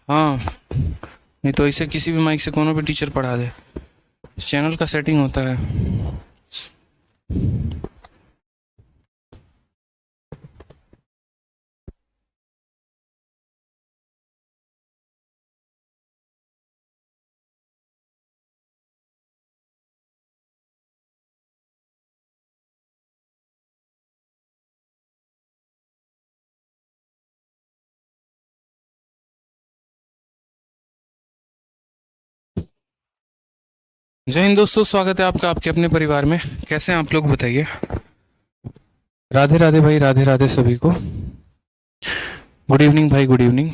हाँ, नहीं तो इसे किसी भी माइक से कोनो भी टीचर पढ़ा दे। चैनल का सेटिंग होता है। जय हिंद दोस्तों, स्वागत है आपका आपके अपने परिवार में। कैसे हैं आप लोग, बताइए। राधे राधे भाई, राधे राधे सभी को। गुड इवनिंग भाई, गुड इवनिंग।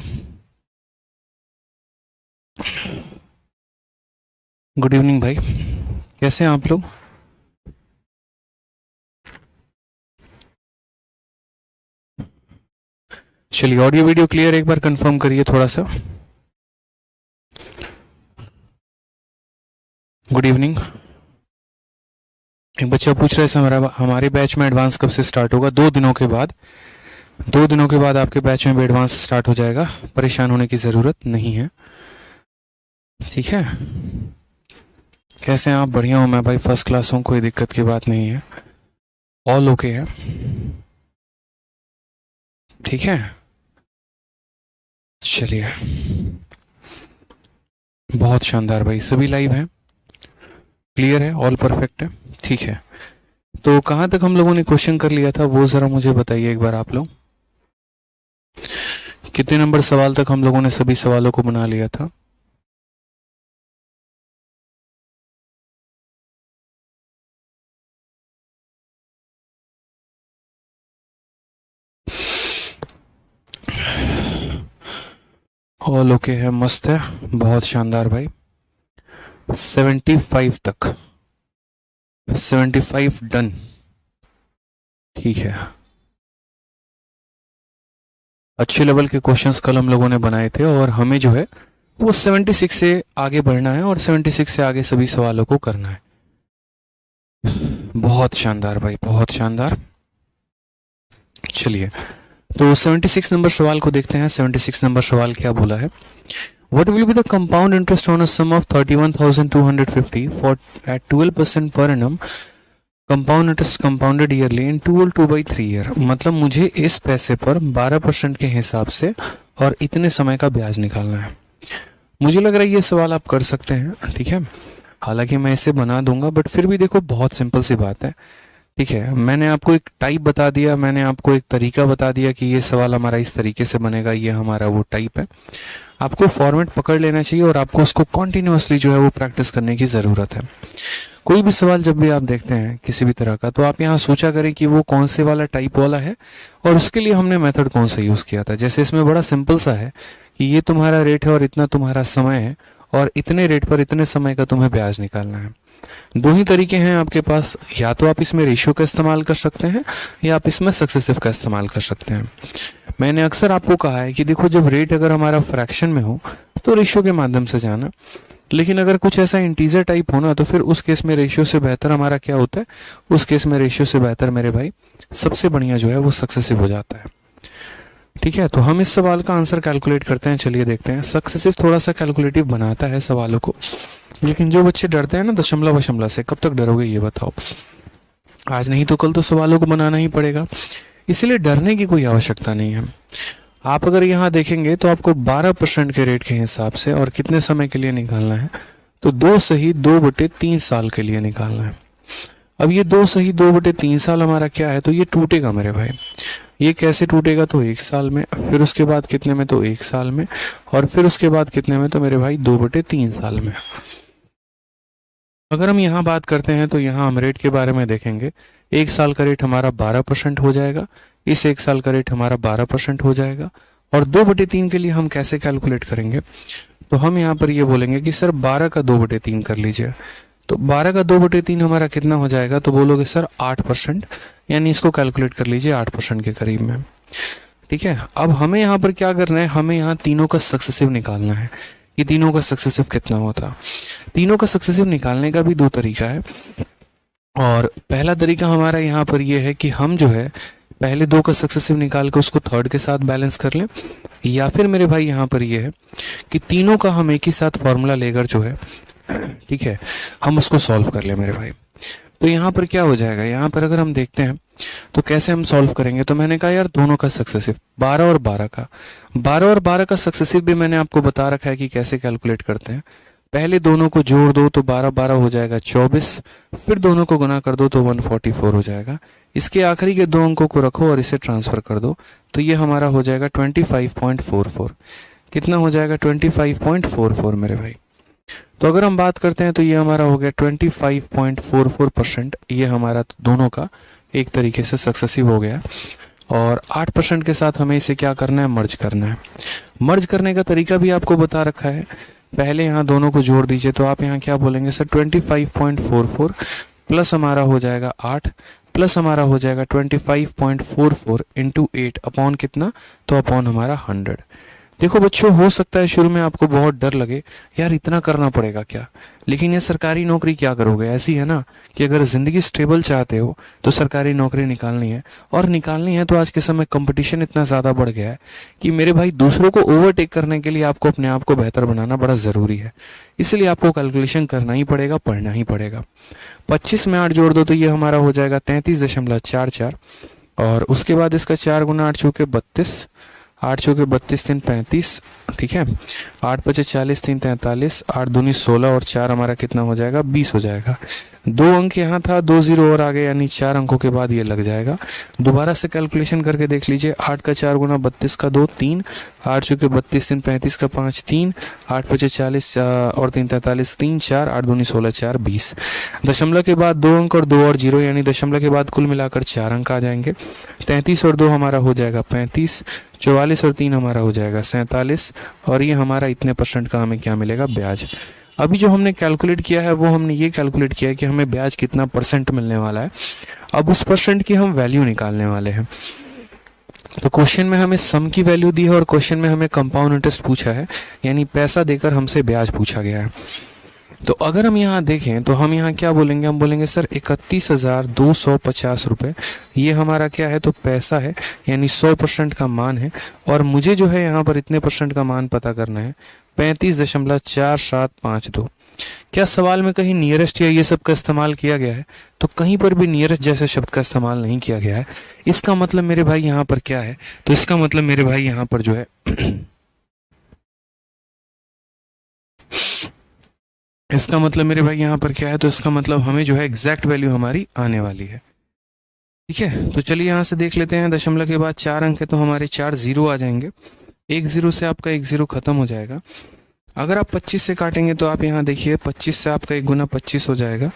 गुड इवनिंग भाई, कैसे हैं आप लोग। चलिए, ऑडियो वीडियो क्लियर एक बार कंफर्म करिए थोड़ा सा। Good evening. एक बच्चा पूछ रहा है सर, हमारे बैच में एडवांस कब से स्टार्ट होगा। 2 दिनों के बाद। 2 दिनों के बाद आपके बैच में भी एडवांस स्टार्ट हो जाएगा। परेशान होने की ज़रूरत नहीं है, ठीक है। कैसे हैं आप। बढ़िया हूँ मैं भाई, फर्स्ट क्लास हूँ, कोई दिक्कत की बात नहीं है। ऑल ओके है, ठीक है। चलिए, बहुत शानदार भाई, सभी लाइव हैं, क्लियर है, ऑल परफेक्ट है, ठीक है। तो कहाँ तक हम लोगों ने क्वेश्चन कर लिया था वो ज़रा मुझे बताइए एक बार आप लोग। कितने नंबर सवाल तक हम लोगों ने सभी सवालों को बना लिया था। ऑल ओके है, मस्त है, बहुत शानदार भाई। 75 तक, 75 डन, ठीक है। अच्छे लेवल के क्वेश्चंस कल हम लोगों ने बनाए थे और हमें जो है वो 76 से आगे बढ़ना है और 76 से आगे सभी सवालों को करना है। बहुत शानदार भाई, बहुत शानदार। चलिए, तो 76 नंबर सवाल को देखते हैं। 76 नंबर सवाल क्या बोला है। What will be the compound interest on a sum of 31,250 for at 12% per annum? Compound interest compounded yearly in 2/3 year। मतलब मुझे इस पैसे पर 12% के हिसाब से और इतने समय का ब्याज निकालना है। मुझे लग रहा है ये सवाल आप कर सकते हैं, ठीक है। हालांकि मैं इसे बना दूंगा, बट फिर भी देखो बहुत सिंपल सी बात है, ठीक है। मैंने आपको एक टाइप बता दिया, मैंने आपको एक तरीका बता दिया कि ये सवाल हमारा इस तरीके से बनेगा, ये हमारा वो टाइप है। आपको फॉर्मेट पकड़ लेना चाहिए और आपको उसको कॉन्टिन्यूसली जो है वो प्रैक्टिस करने की ज़रूरत है। कोई भी सवाल जब भी आप देखते हैं किसी भी तरह का, तो आप यहाँ सोचा करें कि वो कौन से वाला टाइप वाला है और उसके लिए हमने मेथड कौन सा यूज़ किया था। जैसे इसमें बड़ा सिंपल सा है कि ये तुम्हारा रेट है और इतना तुम्हारा समय है और इतने रेट पर इतने समय का तुम्हें ब्याज निकालना है। दो ही तरीके हैं आपके पास, या तो आप इसमें रेशियो का इस्तेमाल कर सकते हैं या आप इसमें सक्सेसिव का इस्तेमाल कर सकते हैं। मैंने अक्सर आपको कहा है कि देखो, जब रेट अगर हमारा फ्रैक्शन में हो तो रेशियो के माध्यम से जाना, लेकिन अगर कुछ ऐसा इंटीजर टाइप हो ना तो फिर उस केस में रेशियो से बेहतर हमारा क्या होता है, उस केस में रेशियो से बेहतर मेरे भाई सबसे बढ़िया जो है वो सक्सेसिव हो जाता है, ठीक है। तो हम इस सवाल का आंसर कैलकुलेट करते हैं। चलिए देखते हैं। सक्सेसिव थोड़ा सा कैलकुलेटिव बनाता है सवालों को, लेकिन जो बच्चे डरते हैं ना दशमलव वशमलव से, कब तक डरोगे ये बताओ। आज नहीं तो कल तो सवालों को बनाना ही पड़ेगा, इसलिए डरने की कोई आवश्यकता नहीं है। आप अगर यहाँ देखेंगे तो आपको 12% के रेट के हिसाब से और कितने समय के लिए निकालना है, तो 2 सही 2/3 साल के लिए निकालना है। अब ये 2 सही 2/3 साल हमारा क्या है, तो ये टूटेगा मेरे भाई। ये कैसे टूटेगा, तो 1 साल में, फिर उसके बाद कितने में, तो 1 साल में, और फिर उसके बाद कितने में, तो मेरे भाई 2/3 साल में। अगर हम यहाँ बात करते हैं तो यहाँ हम रेट के बारे में देखेंगे। 1 साल का रेट हमारा 12% हो जाएगा, इस 1 साल का रेट हमारा 12% हो जाएगा। और 2/3 के लिए हम कैसे कैलकुलेट करेंगे, तो हम यहाँ पर ये बोलेंगे कि सर 12 का 2/3 कर लीजिए। तो 12 का 2/3 हमारा कितना हो जाएगा, तो बोलोगे सर 8%, यानी इसको कैलकुलेट कर लीजिए 8% के करीब में, ठीक है। अब हमें यहाँ पर क्या करना है, हमें यहाँ तीनों का सक्सेसिव निकालना है कि तीनों का सक्सेसिव कितना होता। तीनों का सक्सेसिव निकालने का भी 2 तरीका है, और पहला तरीका हमारा यहाँ पर ये है कि हम जो है पहले 2 का सक्सेसिव निकाल के उसको थर्ड के साथ बैलेंस कर लें, या फिर मेरे भाई यहाँ पर ये है कि तीनों का हम एक ही साथ फॉर्मूला लेकर जो है, ठीक है, हम उसको सॉल्व कर ले मेरे भाई। तो यहाँ पर क्या हो जाएगा, यहाँ पर अगर हम देखते हैं तो कैसे हम सॉल्व करेंगे। तो मैंने कहा यार दोनों का सक्सेसिव 12 और 12 का सक्सेसिव भी मैंने आपको बता रखा है कि कैसे कैलकुलेट करते हैं। पहले दोनों को जोड़ दो तो 12 12 हो जाएगा 24, फिर दोनों को गुना कर दो तो 144 हो जाएगा। इसके आखिरी के दो अंकों को रखो और इसे ट्रांसफर कर दो तो ये हमारा हो जाएगा 25.44। कितना हो जाएगा 25.44 मेरे भाई। तो अगर हम बात करते हैं तो ये हमारा हो गया 25.44%। ये हमारा दोनों का एक तरीके से सक्सेसिव हो गया। और 8% के साथ हमें इसे क्या करना है, मर्ज करना है। मर्ज करने का तरीका भी आपको बता रखा है। पहले यहाँ दोनों को जोड़ दीजिए तो आप यहाँ क्या बोलेंगे सर, 25.44 प्लस हमारा हो जाएगा 8 प्लस हमारा हो जाएगा 25.44 इंटू 8 अपॉन कितना, तो अपॉन हमारा 100। देखो बच्चों, हो सकता है शुरू में आपको बहुत डर लगे, यार इतना करना पड़ेगा क्या, लेकिन ये सरकारी नौकरी क्या करोगे। ऐसी है ना कि अगर ज़िंदगी स्टेबल चाहते हो तो सरकारी नौकरी निकालनी है, और निकालनी है तो आज के समय कंपटीशन इतना ज़्यादा बढ़ गया है कि मेरे भाई दूसरों को ओवरटेक करने के लिए आपको अपने आप को बेहतर बनाना बड़ा ज़रूरी है। इसलिए आपको कैलकुलेशन करना ही पड़ेगा, पढ़ना ही पड़ेगा। 25 में 8 जोड़ दो तो ये हमारा हो जाएगा 33.44, और उसके बाद इसका 4 गुना 8 चौके 32, 8 चौके 32 3 35, ठीक है, 8 पचे 40 3 43, 8 दूनी 16 और 4 हमारा कितना हो जाएगा, 20 हो जाएगा। 2 अंक यहाँ था, 2 0 और आगे, यानी 4 अंकों के बाद ये लग जाएगा। दोबारा से कैलकुलेशन करके देख लीजिए। 8 का 4 गुना 32 का 2 3, 8 चौके 32 3 35 का 5 3, 8 पचे 40 और 3 43 3 4, 8 दूनी 16 4 20। दशमलव के बाद 2 अंक और 2 और 0, यानी दशमलव के बाद कुल मिलाकर 4 अंक आ जाएंगे। 33 और 2 हमारा हो जाएगा 35, 44 और 3 हमारा हो जाएगा 47, और ये हमारा इतने % का हमें क्या मिलेगा, ब्याज। अभी जो हमने कैलकुलेट किया है वो हमने ये कैलकुलेट किया है कि हमें ब्याज कितना % मिलने वाला है। अब उस % की हम वैल्यू निकालने वाले हैं। तो क्वेश्चन में हमें सम की वैल्यू दी है और क्वेश्चन में हमें कंपाउंड इंटरेस्ट पूछा है, यानी पैसा देकर हमसे ब्याज पूछा गया है। तो अगर हम यहाँ देखें तो हम यहाँ क्या बोलेंगे, हम बोलेंगे सर 31,250 रुपये, ये हमारा क्या है, तो पैसा है, यानी 100% का मान है। और मुझे जो है यहाँ पर इतने % का मान पता करना है, 35.4752। क्या सवाल में कहीं नियरेस्ट या ये सब का इस्तेमाल किया गया है? तो कहीं पर भी नियरेस्ट जैसे शब्द का इस्तेमाल नहीं किया गया है। इसका मतलब मेरे भाई यहाँ पर क्या है, तो इसका मतलब मेरे भाई यहाँ पर जो है इसका मतलब मेरे भाई यहाँ पर क्या है, तो इसका मतलब हमें जो है एग्जैक्ट वैल्यू हमारी आने वाली है। ठीक है, तो चलिए यहाँ से देख लेते हैं। दशमलव के बाद 4 अंक है तो हमारे 4 0 आ जाएंगे। 1 0 से आपका 1 0 खत्म हो जाएगा। अगर आप 25 से काटेंगे तो आप यहाँ देखिए 25 से आपका 1 गुना 25 हो जाएगा,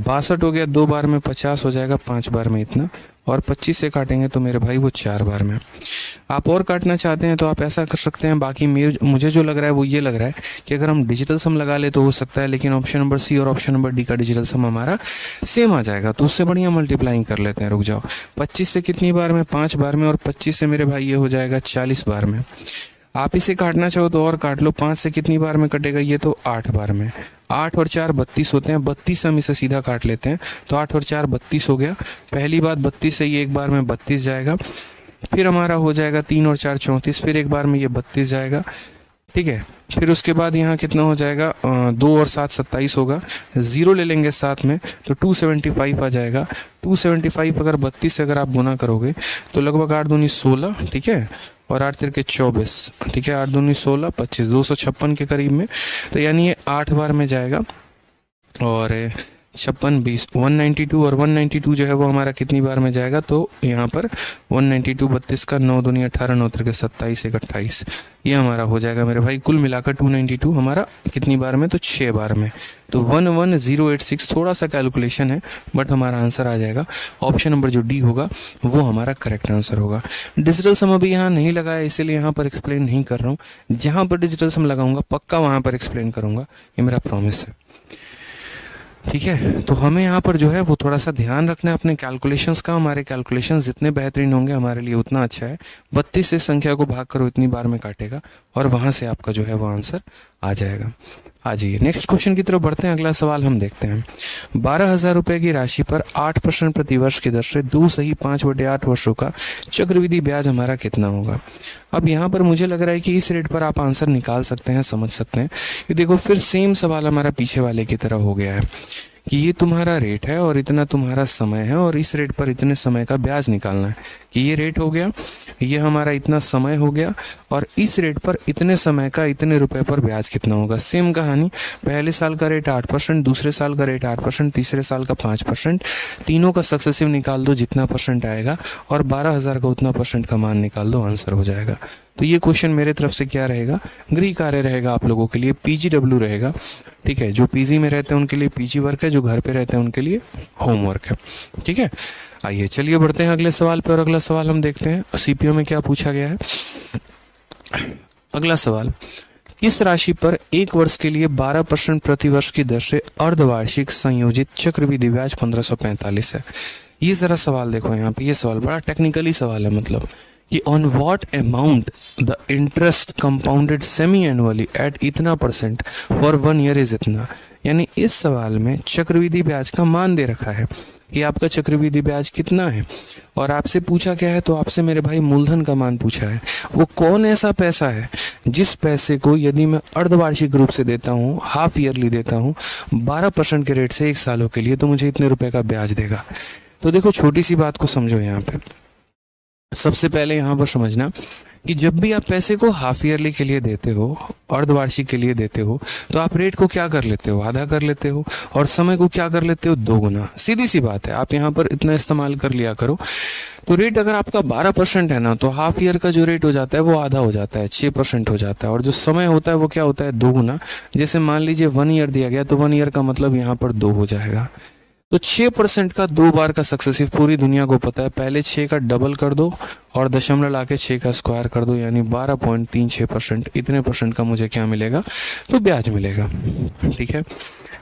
62 हो गया, 2 बार में 50 हो जाएगा, 5 बार में इतना, और 25 से काटेंगे तो मेरे भाई वो 4 बार में। आप और काटना चाहते हैं तो आप ऐसा कर सकते हैं। बाकी मुझे जो लग रहा है वो ये लग रहा है कि अगर हम डिजिटल सम लगा ले तो हो सकता है, लेकिन ऑप्शन नंबर सी और ऑप्शन नंबर डी का डिजिटल सम हमारा सेम आ जाएगा, तो उससे बढ़िया मल्टीप्लाइंग कर लेते हैं। रुक जाओ, 25 से कितनी बार में, 5 बार में, और 25 से मेरे भाई ये हो जाएगा 40 बार में। आप इसे काटना चाहो तो और काट लो। 5 से कितनी बार में कटेगा ये, तो 8 बार में। 8 और 4 32 होते हैं, 32 से हम इसे सीधा काट लेते हैं, तो 8 और 4 32 हो गया। पहली बात 32 से ये एक बार में 32 जाएगा, फिर हमारा हो जाएगा 3 और 4 34, फिर एक बार में ये 32 जाएगा। ठीक है, फिर उसके बाद यहाँ कितना हो जाएगा, 2 और 7 27 होगा, 0 ले लेंगे साथ में तो 275 आ जाएगा। 275 अगर 32 से अगर आप गुना करोगे तो लगभग 8 दूनी 16, ठीक है, और 8 तिरके 24, ठीक है, 8 दूनी 16 25, 256 के करीब में, तो यानी ये 8 बार में जाएगा। और 56 20 192, और 192 जो है वो हमारा कितनी बार में जाएगा, तो यहाँ पर 192 32 का 9 दूनी 18, 9 तिरके 27, 1 28, ये हमारा हो जाएगा मेरे भाई। कुल मिलाकर 292 हमारा कितनी बार में, तो 6 बार में। तो 11086, थोड़ा सा कैलकुलेशन है बट हमारा आंसर आ जाएगा। ऑप्शन नंबर जो डी होगा वो हमारा करेक्ट आंसर होगा। डिजिटल सम अभी यहाँ नहीं लगाया इसीलिए यहाँ पर एक्सप्लेन नहीं कर रहा हूँ। जहाँ पर डिजिटल सम लगाऊंगा पक्का वहाँ पर एक्सप्लेन करूँगा, ये मेरा प्रॉमिस है। ठीक है, तो हमें यहाँ पर जो है वो थोड़ा सा ध्यान रखना है अपने कैलकुलेशंस का। हमारे कैलकुलेशंस जितने बेहतरीन होंगे हमारे लिए उतना अच्छा है। 32 से संख्या को भाग करो इतनी बार में काटेगा और वहाँ से आपका जो है वो आंसर आ जाएगा। आ जाइए नेक्स्ट क्वेश्चन की तरफ बढ़ते हैं। अगला सवाल हम देखते हैं। 12,000 रुपए की राशि पर 8% प्रतिवर्ष की दर से 2 सही 5/8 वर्षों का चक्रवृद्धि ब्याज हमारा कितना होगा। अब यहाँ पर मुझे लग रहा है कि इस रेट पर आप आंसर निकाल सकते हैं, समझ सकते हैं। ये देखो फिर सेम सवाल हमारा पीछे वाले की तरह हो गया है कि ये तुम्हारा रेट है और इतना तुम्हारा समय है और इस रेट पर इतने समय का ब्याज निकालना है। कि ये रेट हो गया, ये हमारा इतना समय हो गया और इस रेट पर इतने समय का इतने रुपए पर ब्याज कितना होगा। सेम कहानी, पहले साल का रेट 8%, दूसरे साल का रेट 8%, तीसरे साल का 5%, तीनों का सक्सेसिव निकाल दो जितना परसेंट आएगा और 12,000 का उतना परसेंट का मान निकाल दो, आंसर हो जाएगा। तो ये क्वेश्चन मेरे तरफ से क्या रहेगा, गृह कार्य रहेगा आप लोगों के लिए, PGW रहेगा। ठीक है, जो पीजी में रहते हैं उनके लिए पीजी वर्क है, जो घर पे रहते हैं उनके लिए होमवर्क है। ठीक है, आइए चलिए बढ़ते हैं अगले सवाल पे। और अगला सवाल हम देखते हैं सीपीओ में क्या पूछा गया है। अगला सवाल, किस राशि पर 1 वर्ष के लिए 12% प्रतिवर्ष की दर से अर्धवार्षिक संयोजित चक्रवृद्धि ब्याज 1545 है। ये जरा सवाल देखो यहाँ पे, ये सवाल बड़ा टेक्निकली सवाल है, मतलब कि on what amount the interest compounded semi annually at इतना परसेंट फॉर 1 ईयर इज इतना। यानी इस सवाल में चक्रवृद्धि ब्याज का मान दे रखा है कि आपका चक्रवृद्धि ब्याज कितना है और आपसे पूछा क्या है, तो आपसे मेरे भाई मूलधन का मान पूछा है। वो कौन ऐसा पैसा है जिस पैसे को यदि मैं अर्धवार्षिक रूप से देता हूँ, हाफ ईयरली देता हूँ 12% के रेट से 1 सालों के लिए, तो मुझे इतने रुपए का ब्याज देगा। तो देखो छोटी सी बात को समझो यहाँ पे। सबसे पहले यहाँ पर समझना कि जब भी आप पैसे को हाफ ईयरली के लिए देते हो, अर्धवार्षिक के लिए देते हो, तो आप रेट को क्या कर लेते हो, आधा कर लेते हो, और समय को क्या कर लेते हो, 2 गुना। सीधी सी बात है, आप यहाँ पर इतना इस्तेमाल कर लिया करो। तो रेट अगर आपका 12% है ना, तो हाफ ईयर का जो रेट हो जाता है वो आधा हो जाता है, 6% हो जाता है, और जो समय होता है वो क्या होता है, 2 गुना। जैसे मान लीजिए 1 ईयर दिया गया, तो 1 ईयर का मतलब यहाँ पर 2 हो जाएगा। तो 6% का 2 बार का सक्सेसिव पूरी दुनिया को पता है। पहले 6 का डबल कर दो और दशमलव लाके 6 का स्क्वायर कर दो, यानी 12.36%। इतने परसेंट का मुझे क्या मिलेगा, तो ब्याज मिलेगा। ठीक है,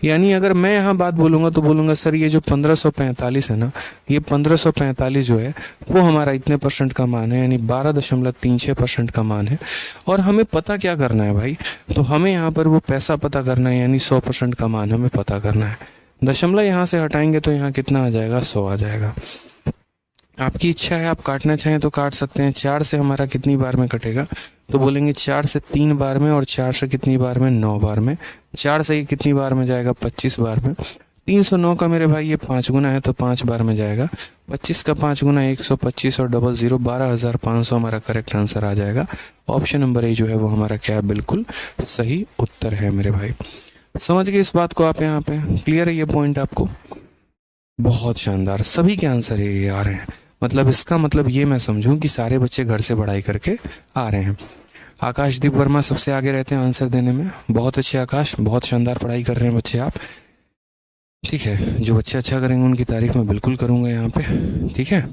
यानी अगर मैं यहाँ बात बोलूँगा तो बोलूँगा सर ये जो 1545 है ना, ये 1545 जो है वो हमारा इतने परसेंट का मान है, यानी 12.36% का मान है। और हमें पता क्या करना है भाई, तो हमें यहाँ पर वो पैसा पता करना है, यानी 100% का मान हमें पता करना है। दशमलव यहाँ से हटाएंगे तो यहाँ कितना आ जाएगा, 100 आ जाएगा। आपकी इच्छा है, आप काटना चाहें तो काट सकते हैं। 4 से हमारा कितनी बार में कटेगा, तो बोलेंगे 4 से 3 बार में, और 4 से कितनी बार में, 9 बार में। 4 से ये कितनी बार में जाएगा, 25 बार में। 309 का मेरे भाई ये 5 गुना है तो 5 बार में जाएगा। 25 का 5 गुना 125 और 00 12,500 हमारा करेक्ट आंसर आ जाएगा। ऑप्शन नंबर ए जो है वो हमारा क्या है, बिल्कुल सही उत्तर है मेरे भाई। समझ गए इस बात को आप, यहाँ पे क्लियर है ये पॉइंट आपको। बहुत शानदार, सभी के आंसर ये आ रहे हैं। मतलब इसका मतलब ये मैं समझूं कि सारे बच्चे घर से पढ़ाई करके आ रहे हैं। आकाशदीप वर्मा सबसे आगे रहते हैं आंसर देने में। बहुत अच्छे आकाश, बहुत शानदार पढ़ाई कर रहे हैं बच्चे आप। ठीक है, जो बच्चे अच्छा करेंगे उनकी तारीफ मैं बिल्कुल करूंगा यहाँ पे। ठीक है,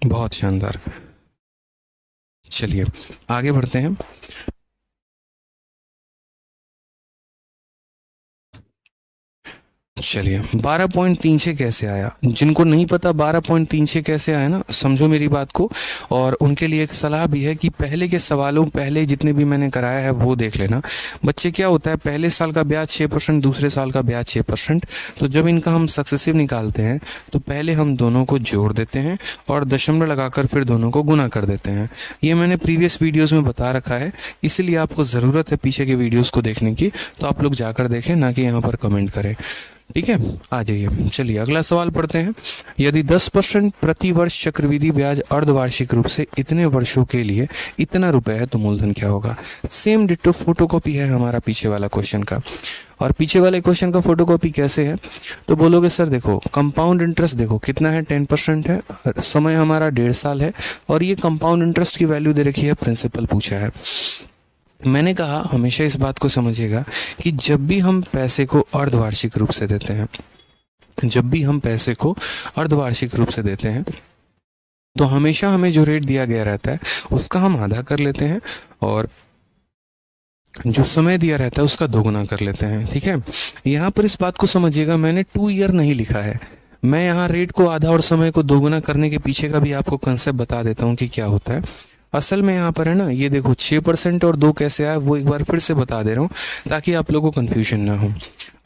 बहुत शानदार। चलिए आगे बढ़ते हैं। चलिए 12.36 कैसे आया, जिनको नहीं पता 12.36 कैसे आया ना, समझो मेरी बात को। और उनके लिए एक सलाह भी है कि पहले के सवालों, पहले जितने भी मैंने कराया है वो देख लेना। बच्चे क्या होता है, पहले साल का ब्याज 6%, दूसरे साल का ब्याज 6%। तो जब इनका हम सक्सेसिव निकालते हैं तो पहले हम दोनों को जोड़ देते हैं और दशमलव लगाकर फिर दोनों को गुना कर देते हैं। ये मैंने प्रीवियस वीडियोज़ में बता रखा है, इसलिए आपको ज़रूरत है पीछे के वीडियोज़ को देखने की, तो आप लोग जाकर देखें, ना कि यहाँ पर कमेंट करें। ठीक है, आ जाइए चलिए अगला सवाल पढ़ते हैं। यदि 10% प्रति वर्ष चक्रवृद्धि ब्याज अर्धवार्षिक रूप से इतने वर्षों के लिए इतना रुपए है, तो मूलधन क्या होगा। सेम डिट्टो फोटोकॉपी है हमारा पीछे वाला क्वेश्चन का। और पीछे वाले क्वेश्चन का फोटोकॉपी कैसे है, तो बोलोगे सर देखो कंपाउंड इंटरेस्ट देखो कितना है, 10% है, समय हमारा 1.5 साल है, और ये कंपाउंड इंटरेस्ट की वैल्यू दे रखी है, प्रिंसिपल पूछा है। मैंने कहा हमेशा इस बात को समझिएगा कि जब भी हम पैसे को अर्धवार्षिक रूप से देते हैं, जब भी हम पैसे को अर्धवार्षिक रूप से देते हैं, तो हमेशा हमें जो रेट दिया गया रहता है उसका हम आधा कर लेते हैं, और जो समय दिया रहता है उसका 2 गुना कर लेते हैं। ठीक है, यहाँ पर इस बात को समझिएगा, मैंने 2 ईयर नहीं लिखा है। मैं यहाँ रेट को आधा और समय को 2 गुना करने के पीछे का भी आपको कंसेप्ट बता देता हूँ कि क्या होता है। असल में यहाँ पर है ना, ये देखो 6% और 2 कैसे आया वो एक बार फिर से बता दे रहा हूँ ताकि आप लोगों को कन्फ्यूजन ना हो।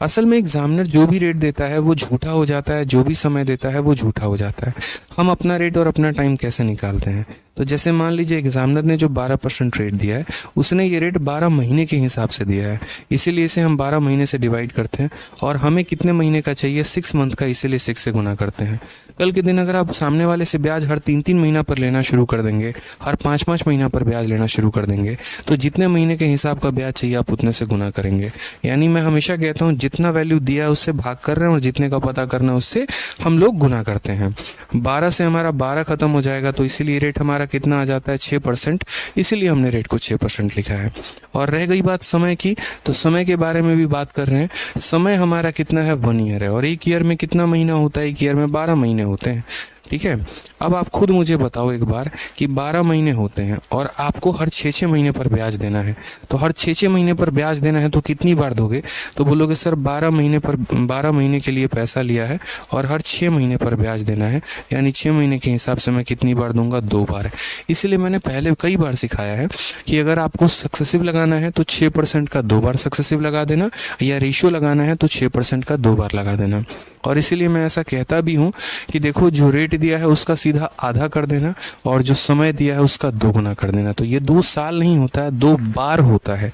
असल में एग्जामिनर जो भी रेट देता है वो झूठा हो जाता है, जो भी समय देता है वो झूठा हो जाता है। हम अपना रेट और अपना टाइम कैसे निकालते हैं, तो जैसे मान लीजिए एग्जामिनर ने जो 12% रेट दिया है उसने ये रेट 12 महीने के हिसाब से दिया है, इसीलिए इसे हम 12 महीने से डिवाइड करते हैं। और हमें कितने महीने का चाहिए, 6 मंथ का, इसीलिए 6 से गुना करते हैं। कल के दिन अगर आप सामने वाले से ब्याज हर 3-3 महीना पर लेना शुरू कर देंगे, हर 5-5 महीना पर ब्याज लेना शुरू कर देंगे, तो जितने महीने के हिसाब का ब्याज चाहिए आप उतने से गुना करेंगे। यानी मैं हमेशा कहता हूँ जितना वैल्यू दिया है उससे भाग कर रहे हैं और जितने का पता करना है उससे हम लोग गुना करते हैं। 12 से हमारा 12 खत्म हो जाएगा, तो इसीलिए रेट हमारा कितना आ जाता है, 6%, इसीलिए हमने रेट को 6% लिखा है। और रह गई बात समय की, तो समय के बारे में भी बात कर रहे हैं। समय हमारा कितना है, 1 ईयर है, और 1 ईयर में कितना महीना होता है, 1 ईयर में 12 महीने होते हैं। ठीक है, अब आप खुद मुझे बताओ एक बार कि 12 महीने होते हैं और आपको हर 6-6 महीने पर ब्याज देना है, तो हर 6-6 महीने पर ब्याज देना है तो कितनी बार दोगे, तो बोलोगे सर 12 महीने पर 12 महीने के लिए पैसा लिया है और हर 6 महीने पर ब्याज देना है, यानी 6 महीने के हिसाब से मैं कितनी बार दूंगा, 2 बार। इसलिए मैंने पहले कई बार सिखाया है कि अगर आपको सक्सेसिव लगाना है तो 6% का 2 बार सक्सेसिव लगा देना, या रेशियो लगाना है तो 6% का 2 बार लगा देना। और इसीलिए मैं ऐसा कहता भी हूँ कि देखो जो रेट दिया है उसका सीधा आधा कर देना और जो समय दिया है उसका 2 गुना कर देना। तो ये 2 साल नहीं होता है, 2 बार होता है।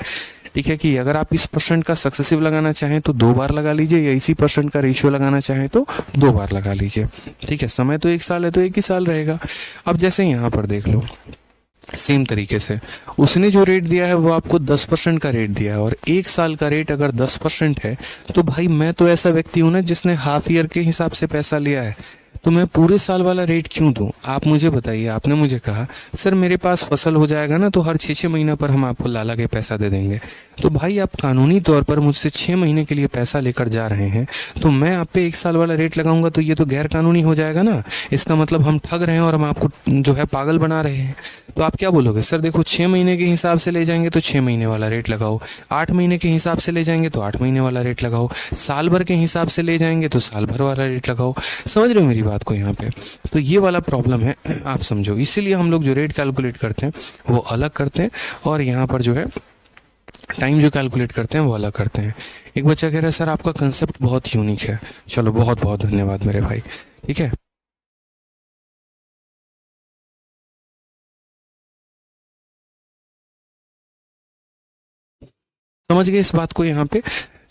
ठीक है, कि अगर आप इस % का सक्सेसिव लगाना चाहें तो 2 बार लगा लीजिए, या इसी % का रेशियो लगाना चाहें तो 2 बार लगा लीजिए। ठीक है, समय तो 1 साल है तो 1 ही साल रहेगा। अब जैसे यहाँ पर देख लो, सेम तरीके से उसने जो रेट दिया है वो आपको 10% का रेट दिया है, और 1 साल का रेट अगर 10% है तो भाई मैं तो ऐसा व्यक्ति हूं ना जिसने हाफ ईयर के हिसाब से पैसा लिया है, तो मैं पूरे साल वाला रेट क्यों दूं? आप मुझे बताइए। आपने मुझे कहा सर मेरे पास फसल हो जाएगा ना तो हर 6-6 महीना पर हम आपको लाला के पैसा दे देंगे, तो भाई आप कानूनी तौर पर मुझसे 6 महीने के लिए पैसा लेकर जा रहे हैं, तो मैं आप पे 1 साल वाला रेट लगाऊंगा तो ये तो गैर कानूनी हो जाएगा ना। इसका मतलब हम ठग रहे हैं और हम आपको जो है पागल बना रहे हैं। तो आप क्या बोलोगे, सर देखो 6 महीने के हिसाब से ले जाएंगे तो 6 महीने वाला रेट लगाओ, 8 महीने के हिसाब से ले जाएंगे तो 8 महीने वाला रेट लगाओ, साल भर के हिसाब से ले जाएंगे तो साल भर वाला रेट लगाओ। समझ रहे हो मेरी बात को यहाँ पे? तो ये वाला प्रॉब्लम है, आप समझो। इसीलिए हम लोग जो रेट कैलकुलेट करते हैं वो अलग करते हैं, और यहाँ पर जो है टाइम जो कैलकुलेट करते हैं वो अलग करते हैं। एक बच्चा कह रहा है सर आपका कंसेप्ट बहुत यूनिक है। चलो बहुत बहुत धन्यवाद मेरे भाई। ठीक है, समझ गए इस बात को यहाँ पे?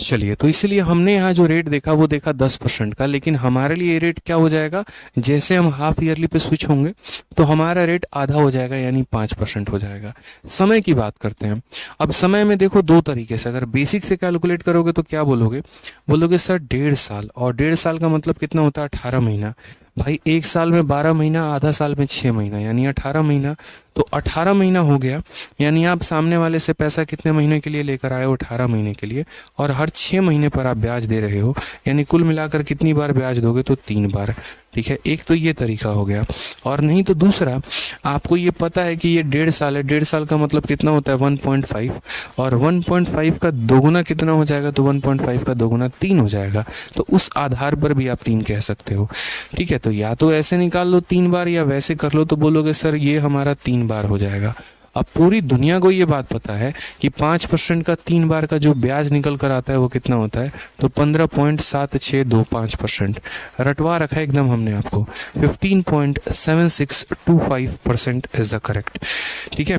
चलिए, तो इसलिए हमने यहाँ जो रेट देखा वो देखा 10% का, लेकिन हमारे लिए रेट क्या हो जाएगा, जैसे हम हाफ ईयरली पे स्विच होंगे तो हमारा रेट आधा हो जाएगा, यानी 5% हो जाएगा। समय की बात करते हैं। अब समय में देखो 2 तरीके से, अगर बेसिक से कैलकुलेट करोगे तो क्या बोलोगे, बोलोगे सर 1.5 साल, और 1.5 साल का मतलब कितना होता है, 18 महीना। भाई 1 साल में 12 महीना, आधा साल में 6 महीना, यानी 18 महीना। तो 18 महीना हो गया, यानी आप सामने वाले से पैसा कितने महीने के लिए लेकर आए हो, 18 महीने के लिए, और हर 6 महीने पर आप ब्याज दे रहे हो, यानी कुल मिलाकर कितनी बार ब्याज दोगे, तो 3 बार। ठीक है, एक तो ये तरीका हो गया। और नहीं तो दूसरा, आपको ये पता है कि ये 1.5 साल है, 1.5 साल का मतलब कितना होता है, 1.5, और 1.5 का दोगुना कितना हो जाएगा, तो 1.5 का दोगुना 3 हो जाएगा। तो उस आधार पर भी आप 3 कह सकते हो। ठीक है, तो या तो ऐसे निकाल लो 3 बार, या वैसे कर लो तो बोलोगे सर ये हमारा 3 बार हो जाएगा। अब पूरी दुनिया को ये बात पता है कि 5% का 3 बार का जो ब्याज निकल कर आता है वो कितना होता है, तो 15.7625%। रटवा रखा है एकदम हमने आपको, 15.7625% इज द करेक्ट। ठीक है,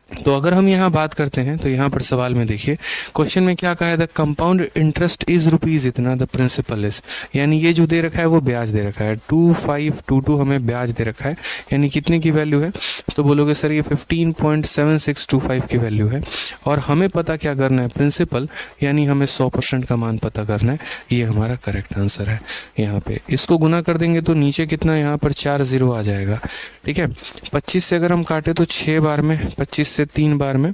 तो अगर हम यहाँ बात करते हैं तो यहाँ पर सवाल में देखिए, क्वेश्चन में क्या कहा है, the compound interest is rupees इतना, द प्रिंसिपल इज, यानी ये जो दे रखा है वो ब्याज दे रखा है, 2522 हमें ब्याज दे रखा है, यानी कितने की वैल्यू है, तो बोलोगे सर ये 15.7625 की वैल्यू है। और हमें पता क्या करना है, प्रिंसिपल, यानी हमें 100% का मान पता करना है। ये हमारा करेक्ट आंसर है। यहाँ पे इसको गुना कर देंगे तो नीचे कितना, यहाँ पर 4 0 आ जाएगा। ठीक है, 25 से अगर हम काटे तो 6 बार में, 25 से 3 बार में